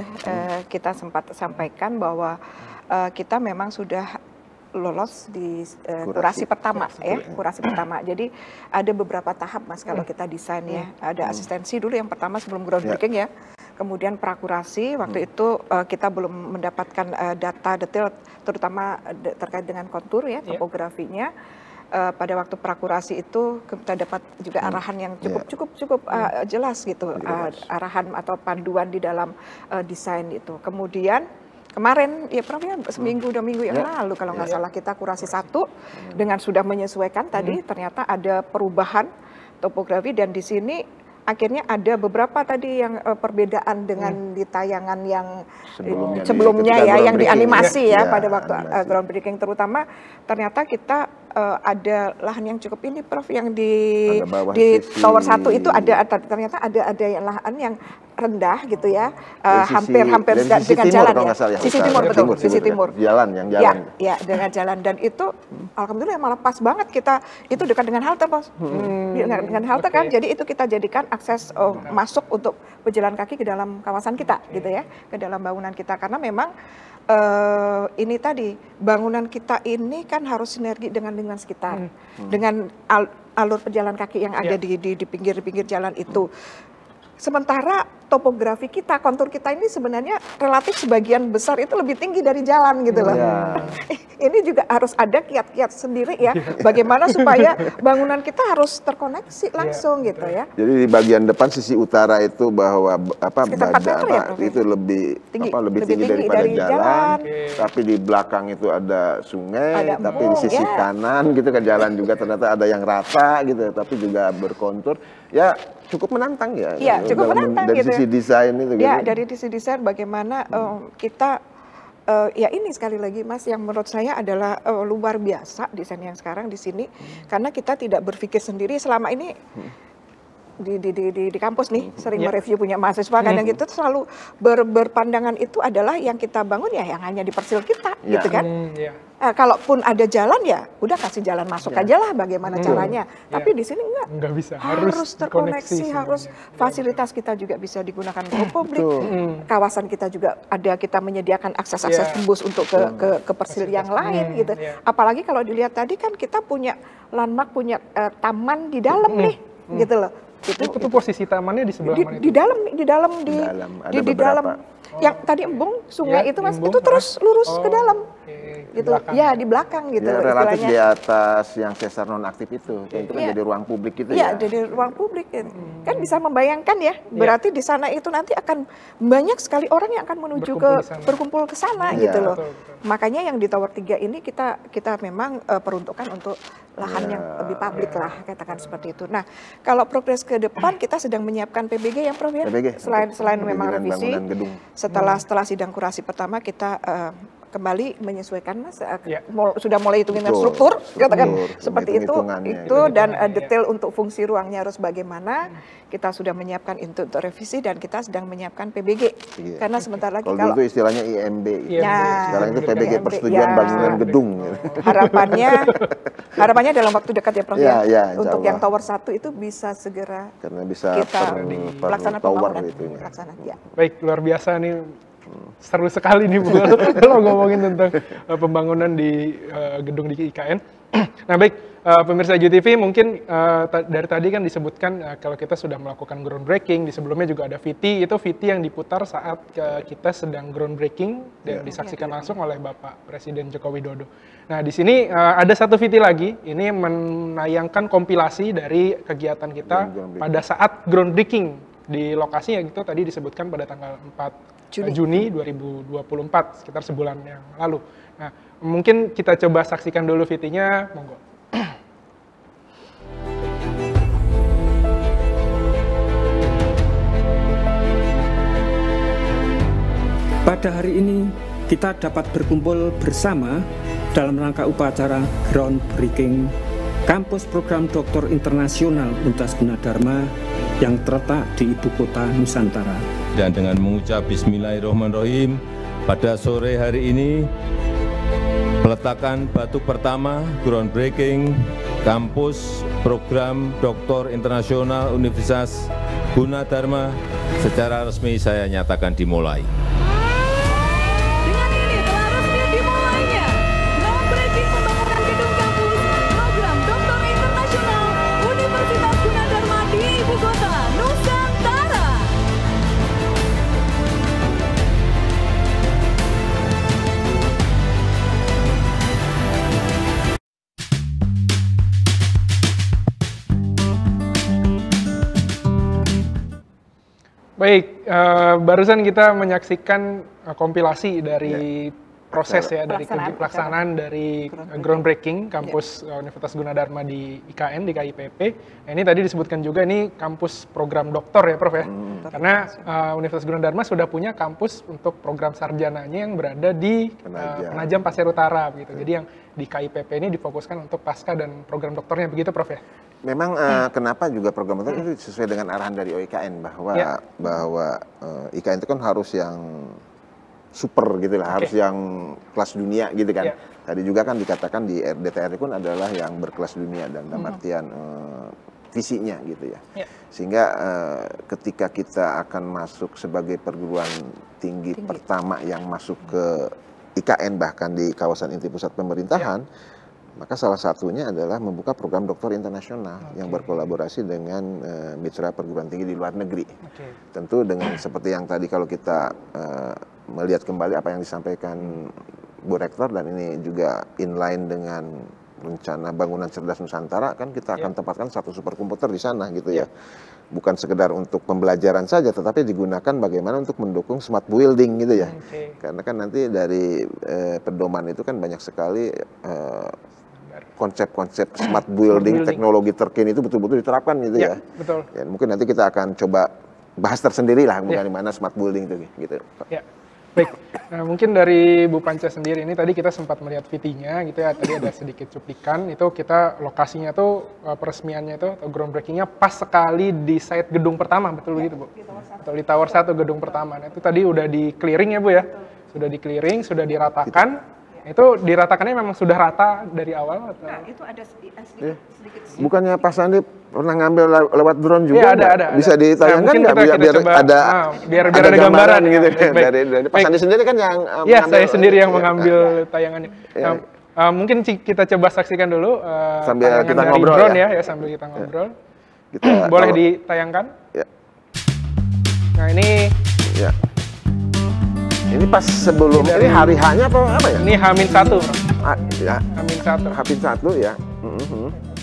kita sempat sampaikan bahwa kita memang sudah lolos di kurasi pertama ya, kurasi pertama. Jadi ada beberapa tahap Mas kalau kita desain ya. Ada asistensi dulu yang pertama sebelum groundbreaking ya. Kemudian prakurasi, waktu itu kita belum mendapatkan data detail terutama terkait dengan kontur ya, topografinya. Pada waktu prakurasi itu kita dapat juga arahan yang cukup jelas gitu, arahan atau panduan di dalam desain itu. Kemudian kemarin ya Prof ya seminggu 2 minggu yang lalu kalau nggak salah kita kurasi 1 dengan sudah menyesuaikan tadi ternyata ada perubahan topografi dan di sini akhirnya ada beberapa tadi yang perbedaan dengan di tayangan yang sebelumnya ya yang dianimasi ya pada waktu groundbreaking terutama ternyata kita ada lahan yang cukup ini Prof yang di tower 1 itu ternyata ada lahan yang rendah gitu ya hampir dengan jalan ya sisi timur betul sisi timur jalan ya dengan jalan dan itu alhamdulillah malah pas banget kita itu dekat dengan halte Bos dengan halte kan jadi itu kita jadikan akses masuk untuk pejalan kaki ke dalam kawasan kita gitu ya ke dalam bangunan kita karena memang ini tadi bangunan kita ini kan harus sinergi dengan lingkungan sekitar dengan alur pejalan kaki yang ada di pinggir-pinggir jalan itu. Sementara topografi kita, kontur kita ini sebenarnya relatif sebagian besar itu lebih tinggi dari jalan gitu loh. Ini juga harus ada kiat-kiat sendiri ya, bagaimana supaya bangunan kita harus terkoneksi langsung gitu ya. Jadi di bagian depan sisi utara itu bahwa itu lebih tinggi daripada jalan. Tapi di belakang itu ada sungai, tapi di sisi kanan gitu kan jalan juga ternyata ada yang rata gitu, tapi juga berkontur. Ya cukup menantang ya. Iya, cukup menantang dari gitu. Sisi desain itu. Ya, dari sisi desain bagaimana kita ya ini sekali lagi Mas yang menurut saya adalah luar biasa desain yang sekarang di sini karena kita tidak berpikir sendiri selama ini di kampus nih sering mereview punya mahasiswa kadang gitu selalu berpandangan itu adalah yang kita bangun ya yang hanya di persil kita gitu kan. Kalaupun ada jalan ya udah kasih jalan masuk aja lah bagaimana caranya. Tapi di sini enggak bisa harus terkoneksi harus fasilitas kita juga bisa digunakan untuk publik. Kawasan kita juga ada kita menyediakan akses-akses tembus untuk ke persil yang lain gitu. Apalagi kalau dilihat tadi kan kita punya landmark punya taman di dalam nih gitu loh. Itu posisi tamannya di sebelah mana? Di dalam yang tadi embung sungai itu Mas itu terus lurus ke dalam gitu ya di belakang gitu ya, relatif di atas yang sesar nonaktif itu kan jadi ruang publik gitu ya jadi ruang publik kan bisa membayangkan ya berarti di sana itu nanti akan banyak sekali orang yang akan menuju berkumpul ke sana gitu loh makanya yang di tower 3 ini kita memang peruntukan untuk lahan yang lebih publik lah katakan seperti itu. Nah kalau progres ke depan kita sedang menyiapkan PBG yang Prof ya selain memang revisi setelah sidang kurasi pertama kita kembali menyesuaikan Mas sudah mulai hitungin struktur katakan seperti itu dan detail untuk fungsi ruangnya harus bagaimana kita sudah menyiapkan untuk revisi dan kita sedang menyiapkan PBG karena sebentar lagi kalau itu istilahnya IMB sekarang itu PBG persetujuan bangunan gedung harapannya dalam waktu dekat ya Prof untuk yang tower 1 itu bisa segera karena bisa kita pelaksanaan pembangunan baik luar biasa nih seru sekali nih Bu kalau ngomongin tentang pembangunan di gedung di IKN. Nah baik pemirsa JTV mungkin dari tadi kan disebutkan kalau kita sudah melakukan groundbreaking di sebelumnya juga ada VT itu VT yang diputar saat kita sedang groundbreaking dan disaksikan langsung oleh Bapak Presiden Joko Widodo. Nah di sini ada satu VT lagi ini menayangkan kompilasi dari kegiatan kita pada saat groundbreaking di lokasinya gitu tadi disebutkan pada tanggal 4 Juni 2024 sekitar sebulan yang lalu. Nah, mungkin kita coba saksikan dulu VT-nya, monggo. Pada hari ini kita dapat berkumpul bersama dalam rangka upacara groundbreaking kampus program Doktor Internasional Universitas Gunadarma yang terletak di Ibu Kota Nusantara. Dan dengan mengucap Bismillahirrahmanirrahim, pada sore hari ini peletakan batu pertama groundbreaking kampus program Doktor Internasional Universitas Gunadarma secara resmi saya nyatakan dimulai. Baik, barusan kita menyaksikan kompilasi dari proses ya, dari pelaksanaan dari groundbreaking kampus Universitas Gunadarma di IKN, di KIPP. Nah, ini tadi disebutkan juga ini kampus program doktor ya Prof ya, karena Universitas Gunadarma sudah punya kampus untuk program sarjananya yang berada di Penajam Pasir Utara begitu. Jadi yang di KIPP ini difokuskan untuk pasca dan program doktornya begitu Prof ya. Memang kenapa juga program doktor itu sesuai dengan arahan dari OIKN bahwa IKN itu kan harus yang super gitu lah, harus yang kelas dunia gitu kan. Tadi juga kan dikatakan di RDTR pun adalah yang berkelas dunia dan dalam artian visinya gitu ya. Sehingga ketika kita akan masuk sebagai perguruan tinggi pertama yang masuk ke IKN bahkan di kawasan inti pusat pemerintahan, maka salah satunya adalah membuka program doktor internasional yang berkolaborasi dengan mitra perguruan tinggi di luar negeri. Tentu dengan seperti yang tadi kalau kita melihat kembali apa yang disampaikan Bu Rektor, dan ini juga inline dengan rencana bangunan cerdas Nusantara, kan kita akan tempatkan satu superkomputer di sana gitu ya. Bukan sekedar untuk pembelajaran saja, tetapi digunakan bagaimana untuk mendukung smart building gitu ya. Karena kan nanti dari pedoman itu kan banyak sekali konsep-konsep smart building, teknologi terkini itu betul-betul diterapkan gitu ya. Betul. Ya, mungkin nanti kita akan coba bahas tersendiri lah bagaimana smart building itu gitu. Baik, nah, mungkin dari Bu Panca sendiri ini tadi kita sempat melihat VT-nya gitu ya, tadi ada sedikit cuplikan, itu kita lokasinya tuh peresmiannya itu atau groundbreaking-nya pas sekali di site gedung pertama, betul begitu Bu? Atau di Tower 1 gedung pertama, nah, itu tadi udah di clearing ya Bu ya? Sudah di clearing, sudah diratakan. Itu diratakannya memang sudah rata dari awal atau? Nah, itu ada sedikit. Bukannya Pak Sandi pernah ngambil lewat drone juga? Ada. Bisa ditayangkan nggak biar ada gambaran gitu. Dari Pak Sandi sendiri kan yang mengambil, saya sendiri yang mengambil tayangannya. Mungkin kita coba saksikan dulu sambil kita dari ngobrol drone ya, sambil kita ngobrol. Boleh ditayangkan? Nah, ini ini pas sebelum ini hari H-nya apa ya? Ini H-1. H-1 ya.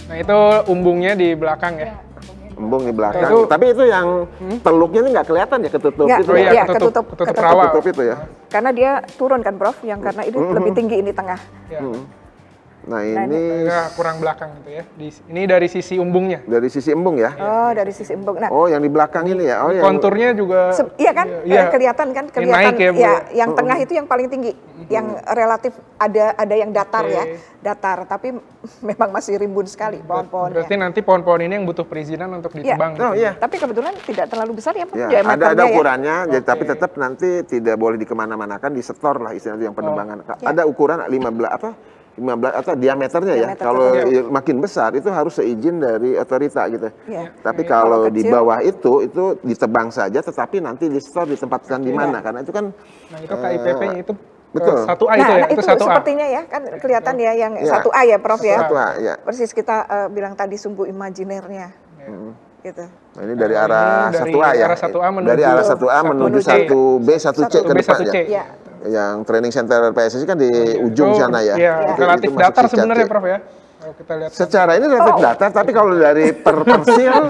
Nah, itu umbungnya di belakang ya. Umbung di belakang. Tapi itu yang teluknya ini nggak kelihatan ya, ketutup itu. Iya, ketutup rawa. Ketutup itu ya. Karena dia turun kan Prof, yang karena ini lebih tinggi ini tengah. Nah, ini kurang belakang gitu ya. Ini dari sisi umbungnya. Dari sisi embung ya? Oh, dari sisi embung. Nah, yang di belakang ini ya. Konturnya juga. Iya kan? Kelihatan kan? Kelihatan ya. Yang tengah itu yang paling tinggi, yang relatif ada yang datar ya, datar. Tapi memang masih rimbun sekali pohon-pohonnya. Berarti nanti pohon-pohon ini yang butuh perizinan untuk ditebang. Tapi kebetulan tidak terlalu besar ya, Pak. Ada ukurannya, tapi tetap nanti tidak boleh dikemana-manakan, disetor lah istilahnya yang penebangan. Ada ukuran 15 atau diameternya ya. Kalau makin besar itu harus seizin dari otorita gitu. Tapi kalau di bawah itu ditebang saja, tetapi nanti ditempatkan di mana? Karena itu kan itu KIPP-nya itu betul. 1A itu ya. Itu 1A. Sepertinya ya kan kelihatan ya yang 1A ya Prof ya. 1A ya. Persis kita bilang tadi sumbu imajinernya. Gitu. Nah, ini dari arah 1A ya. Dari arah 1A menuju 1B, 1C ke depan ya. Yang training center PSSI kan di ujung sana ya. Relatif datar sebenarnya Prof ya. Kalau kita lihat secara ini relatif datar, tapi kalau dari per persil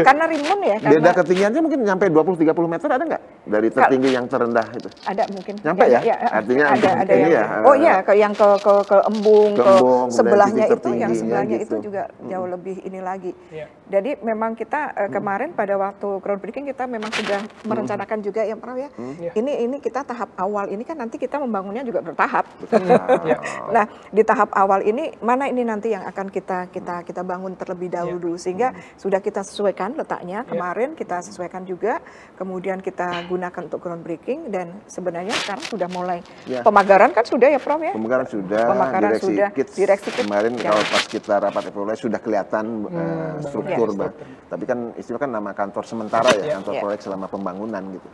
karena rimbun ya. Beda ketinggiannya mungkin nyampe 20-30 meter ada nggak? Dari tertinggi yang terendah itu? Ada mungkin. Nyampe ya? Artinya ada ini ya. Yang ke embung, ke sebelahnya itu, yang sebelahnya itu juga jauh lebih ini lagi. Jadi memang kita kemarin pada waktu groundbreaking kita memang sudah merencanakan juga ya Prof ya. Ini kita tahap awal ini kan nanti kita membangunnya juga bertahap. Nah, di tahap awal ini mana ini nanti yang akan kita bangun terlebih dahulu sehingga sudah kita sesuaikan letaknya kemarin, kita sesuaikan juga, kemudian kita gunakan untuk groundbreaking, dan sebenarnya sekarang sudah mulai pemagaran kan sudah ya Prof ya? Pemagaran sudah, direksi kit kemarin kalau pas kita rapat evaluasi sudah kelihatan struktur, tapi kan istilah kan nama kantor sementara ya, kantor proyek selama pembangunan gitu.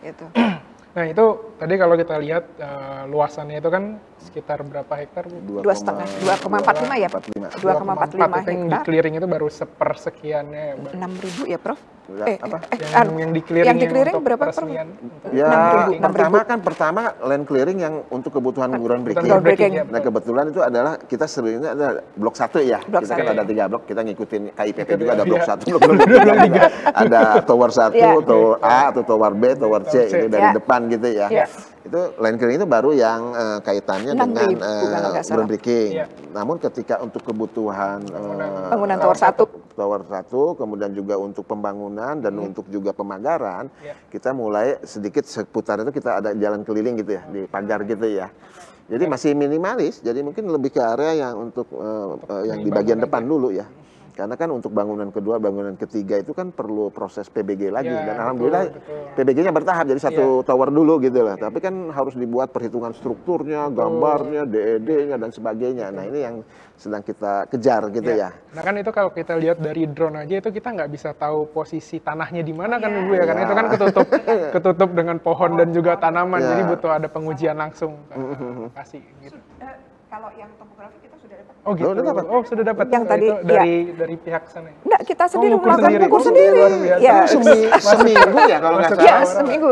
Gitu. Nah itu tadi kalau kita lihat luasannya itu kan sekitar berapa hektar? 2,45 ya, 2,45 hektar. Yang di clearing itu baru sepersekiannya. 6.000 ya, Prof? Yang di clearing berapa, Prof? Ya, pertama land clearing yang untuk kebutuhan groundbreaking. Nah, kebetulan itu adalah kita sebenarnya ada blok 1 ya. Kita kan ada 3 blok, kita ngikutin KIPP juga ada blok 1, blok 2, ada tower 1, tower A atau tower B, tower C itu dari depan gitu ya. Itu land clearing itu baru yang kaitannya dengan groundbreaking. Namun ketika untuk kebutuhan bangunan tower 1, kemudian juga untuk pembangunan dan untuk juga pemagaran, kita mulai sedikit seputar itu kita ada jalan keliling gitu ya, di pagar gitu ya. Jadi masih minimalis, jadi mungkin lebih ke area yang untuk yang di bagian depan dulu ya. Karena kan untuk bangunan kedua, bangunan ketiga itu kan perlu proses PBG lagi. Dan alhamdulillah PBG-nya bertahap, jadi 1 tower dulu gitu lah. Tapi kan harus dibuat perhitungan strukturnya, gambarnya, DED-nya dan sebagainya. Nah ini yang sedang kita kejar gitu ya. Nah kan itu kalau kita lihat dari drone aja itu kita nggak bisa tahu posisi tanahnya di mana kan Ibu ya. Karena itu kan ketutup dengan pohon dan juga tanaman. Jadi butuh ada pengujian langsung kasih gitu. Kalau yang topografi kita sudah dapat. Oh gitu. Oh sudah dapat. Yang tadi dari pihak sana. Enggak, kita sendiri melakukan ukur sendiri. Ya, seminggu ya kalau nggak salah. Ya,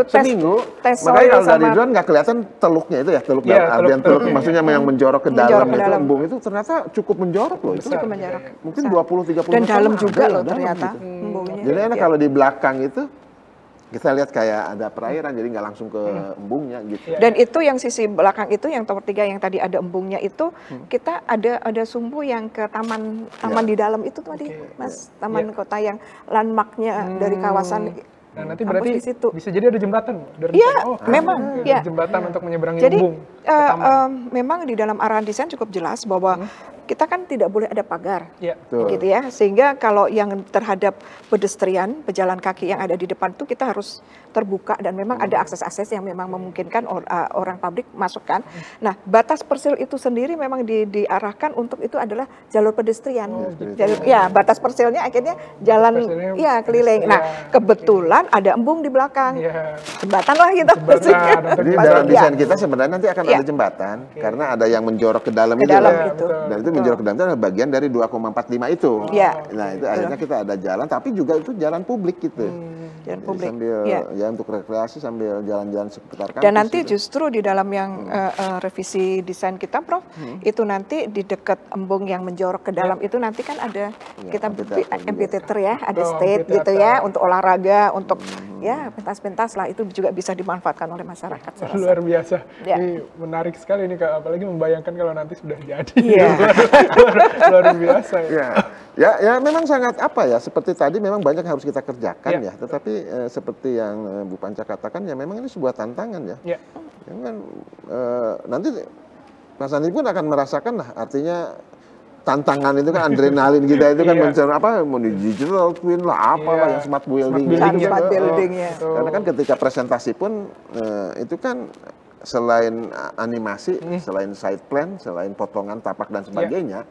seminggu. Tes Makanya kalau dari drone nggak kelihatan teluknya itu ya, teluk artian teluk maksudnya yang menjorok ke dalam itu embung itu ternyata cukup menjorok loh itu. Cukup menjorok. Mungkin 20-30 meter. Dan dalam juga loh ternyata embungnya. Jadi enak kalau di belakang itu kita lihat kayak ada perairan, jadi nggak langsung ke embungnya gitu. Dan itu yang sisi belakang itu, yang tower 3 yang tadi ada embungnya itu, kita ada sumbu yang ke taman di dalam itu tadi, Mas, taman kota yang landmarknya dari kawasan. Nah, nanti berarti bisa jadi ada jembatan dari memang jembatan untuk menyeberangi jadi, embung. Memang di dalam arahan desain cukup jelas bahwa kita kan tidak boleh ada pagar, gitu ya. Sehingga kalau yang terhadap pedestrian, pejalan kaki yang ada di depan itu kita harus terbuka dan memang ada akses-akses yang memang memungkinkan orang publik masuk kan. Nah, batas persil itu sendiri memang diarahkan untuk itu adalah jalur pedestrian. Batas persilnya akhirnya jalan keliling. Nah, kebetulan ada embung di belakang, jembatan lah gitu. Jadi dalam desain kita sebenarnya nanti akan ada jembatan karena ada yang menjorok ke dalam itu. Dan itu menjorok ke dalam itu adalah bagian dari 2,45 itu. Nah itu akhirnya kita ada jalan, tapi juga itu jalan publik gitu. Jalan publik. Sambil ya untuk rekreasi sambil jalan-jalan seputar kampus. Dan nanti justru di dalam yang revisi desain kita, Prof, itu nanti di dekat embung yang menjorok ke dalam itu nanti kan ada kita amphitheater ya, ada stage gitu ya untuk olahraga, untuk ya pentas-pentas lah, itu juga bisa dimanfaatkan oleh masyarakat. Luar biasa. Ini menarik sekali ini Kak, apalagi membayangkan kalau nanti sudah jadi. Luar biasa. Ya memang sangat seperti tadi memang banyak yang harus kita kerjakan ya, tetapi seperti yang Bu Panca katakan ya memang ini sebuah tantangan ya. Kan nanti Mas Andi pun akan merasakan lah, artinya tantangan itu kan adrenalin kita itu kan mencari mau digital twin lah apalah yang smart building karena kan ketika presentasi pun itu kan selain animasi, selain side plan, selain potongan tapak dan sebagainya,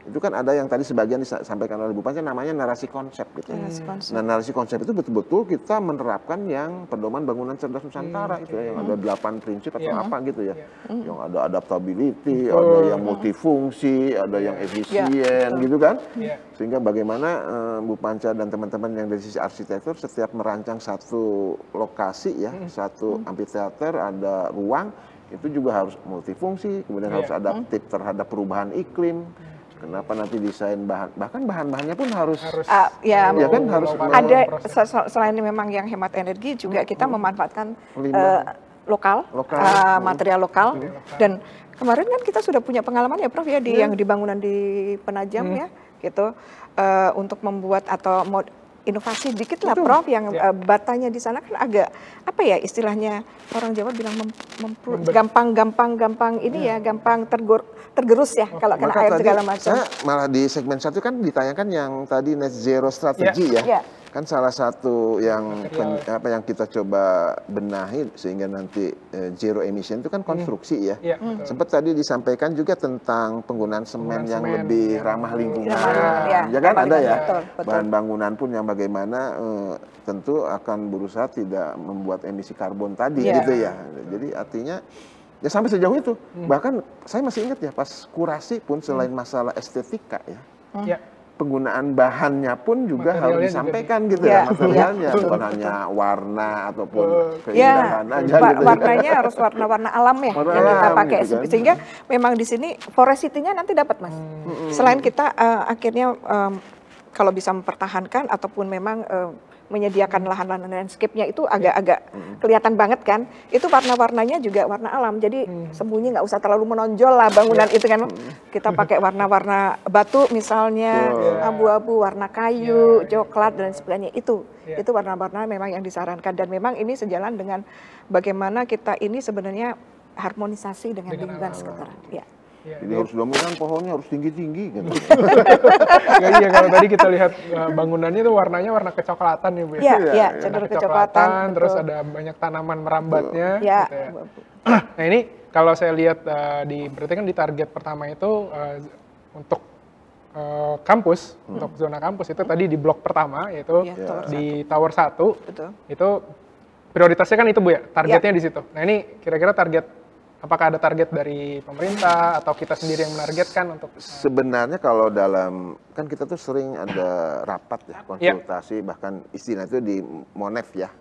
itu kan ada yang tadi sebagian disampaikan oleh Bu Panca namanya narasi konsep gitu. Nah, narasi konsep itu betul-betul kita menerapkan yang pedoman bangunan cerdas Nusantara itu ya, yang ada 8 prinsip atau apa gitu ya. Yang ada adaptability, ada yang multifungsi, ada yang efisien gitu kan. Sehingga bagaimana Bu Panca dan teman-teman yang dari sisi arsitektur setiap merancang satu lokasi ya, satu amphitheater, ada ruang, itu juga harus multifungsi, kemudian harus adaptif terhadap perubahan iklim. Kenapa nanti desain bahkan bahan-bahannya pun harus kan harus ada selain memang yang hemat energi juga kita memanfaatkan material lokal. Dan kemarin kan kita sudah punya pengalaman ya Prof ya di yang di bangunan di Penajam ya gitu untuk membuat atau inovasi dikit lah Prof yang batanya di sana kan agak apa ya istilahnya orang Jawa bilang gampang ini ya gampang tergerus ya kalau kena air segala macam. Malah di segmen 1 kan ditayangkan yang tadi net zero strategi ya. Kan salah satu yang yang kita coba benahi sehingga nanti zero emission itu kan konstruksi ya. Sempat tadi disampaikan juga tentang penggunaan semen yang lebih ramah lingkungan. Ya kan ada ya. Bahan bangunan pun yang bagaimana tentu akan berusaha tidak membuat emisi karbon tadi gitu ya. Jadi artinya ya sampai sejauh itu. Bahkan saya masih ingat ya pas kurasi pun selain masalah estetika ya. Penggunaan bahannya pun juga harus disampaikan gitu ya, materialnya, bukan hanya warna ataupun keindahan aja gitu. Warnanya harus warna-warna alam ya yang kita pakai, gitu kan? Sehingga memang di sini porosity-nya nanti dapat Mas. Selain kita akhirnya kalau bisa mempertahankan ataupun memang menyediakan lahan-lahan landscape-nya itu agak-agak kelihatan banget kan, itu warna-warnanya juga warna alam, jadi sembunyi, nggak usah terlalu menonjol lah bangunan itu kan. Kita pakai warna-warna batu misalnya, abu-abu, warna kayu, coklat dan sebagainya, itu warna-warna memang yang disarankan, dan memang ini sejalan dengan bagaimana kita ini sebenarnya harmonisasi dengan lingkungan sekitar. Jadi harus dominan pohonnya harus tinggi-tinggi gitu. Iya, kalau tadi kita lihat bangunannya itu warnanya warna kecoklatan ya Bu. Iya, cenderung kecoklatan. Terus ada banyak tanaman merambatnya. Gitu ya. Nah ini kalau saya lihat berarti kan di target pertama itu untuk kampus, untuk zona kampus itu tadi di blok pertama yaitu di Tower 1. Betul. Itu prioritasnya kan itu Bu ya, targetnya di situ. Nah ini kira-kira target, apakah ada target dari pemerintah atau kita sendiri yang menargetkan untuk? Sebenarnya kalau dalam, kan kita tuh sering ada rapat ya, konsultasi, bahkan istilah itu di Monef ya.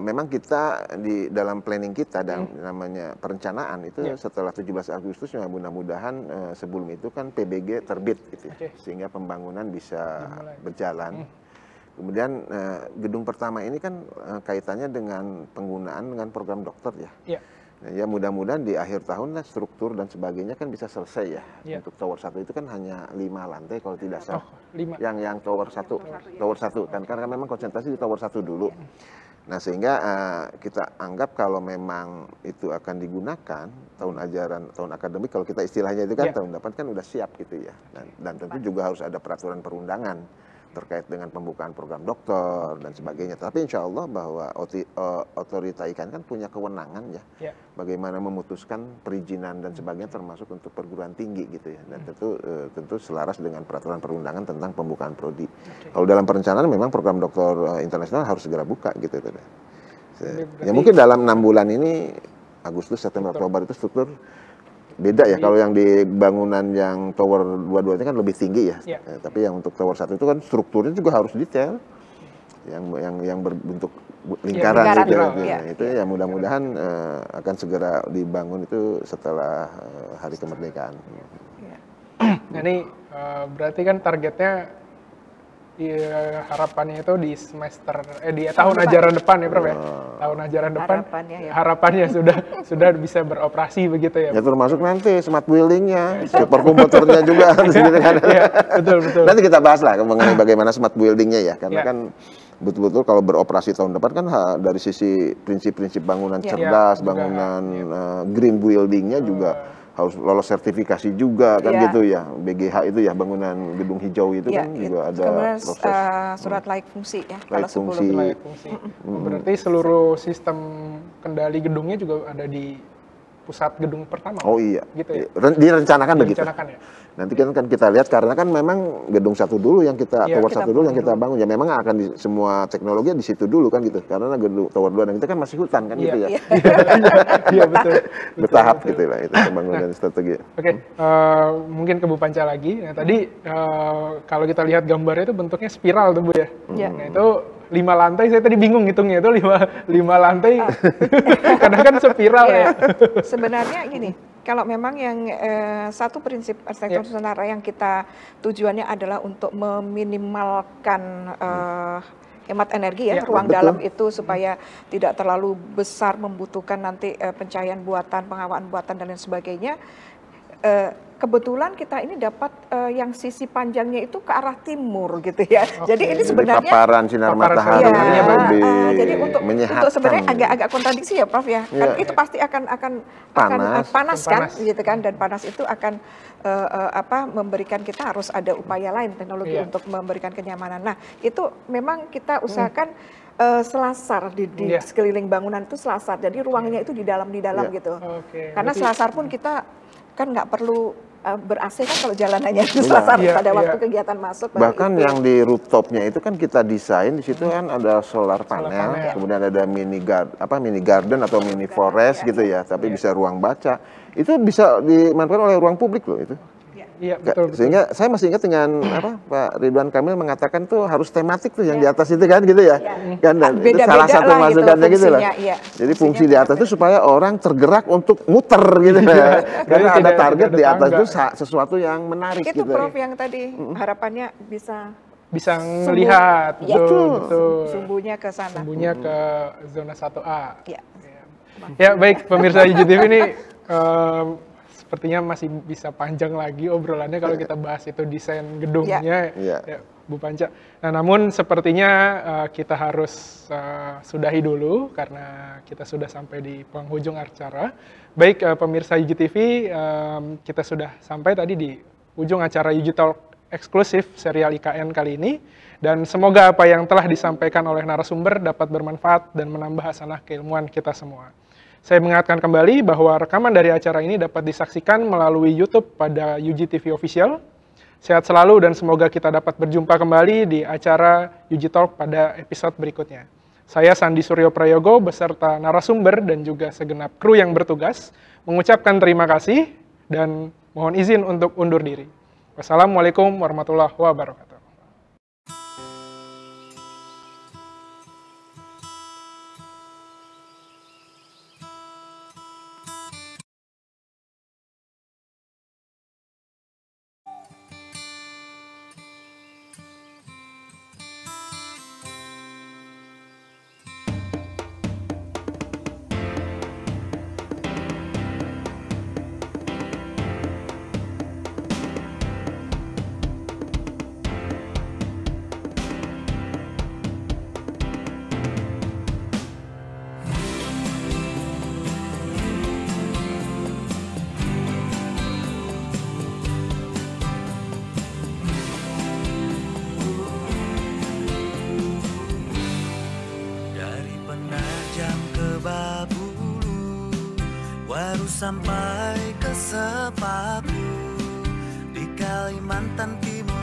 Memang kita di dalam planning kita dan namanya perencanaan itu setelah 17 Agustus mudah-mudahan sebelum itu kan PBG terbit gitu ya, sehingga pembangunan bisa berjalan. Kemudian gedung pertama ini kan kaitannya dengan penggunaan dengan program dokter ya. Ya mudah-mudahan di akhir tahun lah struktur dan sebagainya kan bisa selesai ya. Untuk Tower 1 itu kan hanya 5 lantai kalau tidak salah. Yang Tower 1 kan karena memang konsentrasi di Tower 1 dulu. Nah sehingga kita anggap kalau memang itu akan digunakan tahun akademik, kalau kita istilahnya itu kan tahun depan kan udah siap gitu ya. Dan tentu juga harus ada peraturan perundangan terkait dengan pembukaan program dokter dan sebagainya. Tapi insya Allah bahwa otorita IKN kan punya kewenangan ya, bagaimana memutuskan perizinan dan sebagainya termasuk untuk perguruan tinggi gitu ya. Dan tentu selaras dengan peraturan perundangan tentang pembukaan prodi. Kalau dalam perencanaan memang program dokter internasional harus segera buka gitu. Ya mungkin dalam 6 bulan ini Agustus, September, Oktober itu struktur beda ya. Kalau yang di bangunan yang Tower 22 itu kan lebih tinggi ya. Tapi yang untuk Tower 1 itu kan strukturnya juga harus detail. Yang berbentuk lingkaran gitu. Itu ya mudah-mudahan akan segera dibangun itu setelah hari kemerdekaan. Nah ini berarti kan targetnya harapannya itu di semester di tahun ajaran depan ya Prof ya. Tahun ajaran depan harapannya sudah bisa beroperasi begitu ya. Ya termasuk nanti smart buildingnya, superkomputernya juga betul. Nanti kita bahas lah mengenai bagaimana smart buildingnya ya, karena kan betul-betul kalau beroperasi tahun depan kan dari sisi prinsip-prinsip bangunan cerdas, bangunan green buildingnya juga harus lolos sertifikasi juga kan gitu ya. BGH itu ya, bangunan gedung hijau itu kan juga ada proses surat layak fungsi ya. Layak fungsi. Berarti seluruh sistem kendali gedungnya juga ada di pusat gedung pertama. Oh iya. Gitu ya. Direncanakan begitu. Ya? Nanti kan kita lihat karena kan memang gedung 1 dulu yang kita Tower 1 dulu yang kita bangun ya, memang akan semua teknologi di situ dulu kan gitu. Karena gedung Tower 2 dan kita kan masih hutan kan gitu ya. Iya betul. Bertahap gitu lah itu pembangunan strategi. Oke, mungkin ke Bu Panca lagi. Nah, tadi kalau kita lihat gambarnya itu bentuknya spiral tuh Bu ya. Nah itu 5 lantai, saya tadi bingung ngitungnya itu 5 lantai. Kadang kan spiral ya. Sebenarnya gini, kalau memang yang satu prinsip arsitektur Nusantara yang kita tujuannya adalah untuk meminimalkan hemat energi ya, ruang dalam itu supaya tidak terlalu besar membutuhkan nanti pencahayaan buatan, penghawaan buatan dan lain sebagainya. kebetulan kita ini dapat yang sisi panjangnya itu ke arah timur gitu ya. Jadi ini sebenarnya paparan sinar matahari jadi untuk sebenarnya agak kontradiksi ya Prof ya. Kan itu pasti akan panas kan gitu kan, dan panas itu akan memberikan kita harus ada upaya lain teknologi untuk memberikan kenyamanan. Nah, itu memang kita usahakan selasar di sekeliling bangunan itu selasar. Jadi ruangnya itu di dalam gitu. Karena selasar pun kita kan nggak perlu ber-AC kan kalau jalanannya itu selasar pada waktu kegiatan masuk. Bahkan yang di rooftopnya itu kan kita desain di situ kan ada solar panel, kemudian ada mini garden atau mini forest gitu ya, tapi bisa ruang baca. Itu bisa dimanfaatkan oleh ruang publik loh itu. Iya, betul. Sehingga saya masih ingat dengan Pak Ridwan Kamil mengatakan tuh harus tematik tuh yang di atas itu kan gitu ya. Kan dan itu salah satu masukannya gitu loh. Jadi fungsi di atas itu supaya orang tergerak untuk muter gitu ya. Karena ada target di atas itu sesuatu yang menarik itu gitu. Itu Prof yang tadi harapannya bisa melihat betul. Sumbunya ke sana. Sumbunya ke zona 1A. Ya, baik pemirsa IGTV ini sepertinya masih bisa panjang lagi obrolannya kalau kita bahas itu desain gedungnya, ya, Bu Panca. Nah, namun sepertinya kita harus sudahi dulu karena kita sudah sampai di penghujung acara. Baik pemirsa IGTV, kita sudah sampai tadi di ujung acara UG Talk eksklusif serial IKN kali ini. Dan semoga apa yang telah disampaikan oleh narasumber dapat bermanfaat dan menambah hasanah keilmuan kita semua. Saya mengingatkan kembali bahwa rekaman dari acara ini dapat disaksikan melalui YouTube pada UGTV Official. Sehat selalu dan semoga kita dapat berjumpa kembali di acara UG Talk pada episode berikutnya. Saya Sandi Suryo Prayogo beserta narasumber dan juga segenap kru yang bertugas mengucapkan terima kasih dan mohon izin untuk undur diri. Wassalamualaikum warahmatullahi wabarakatuh. Sampai ke Sepaku di Kalimantan Timur.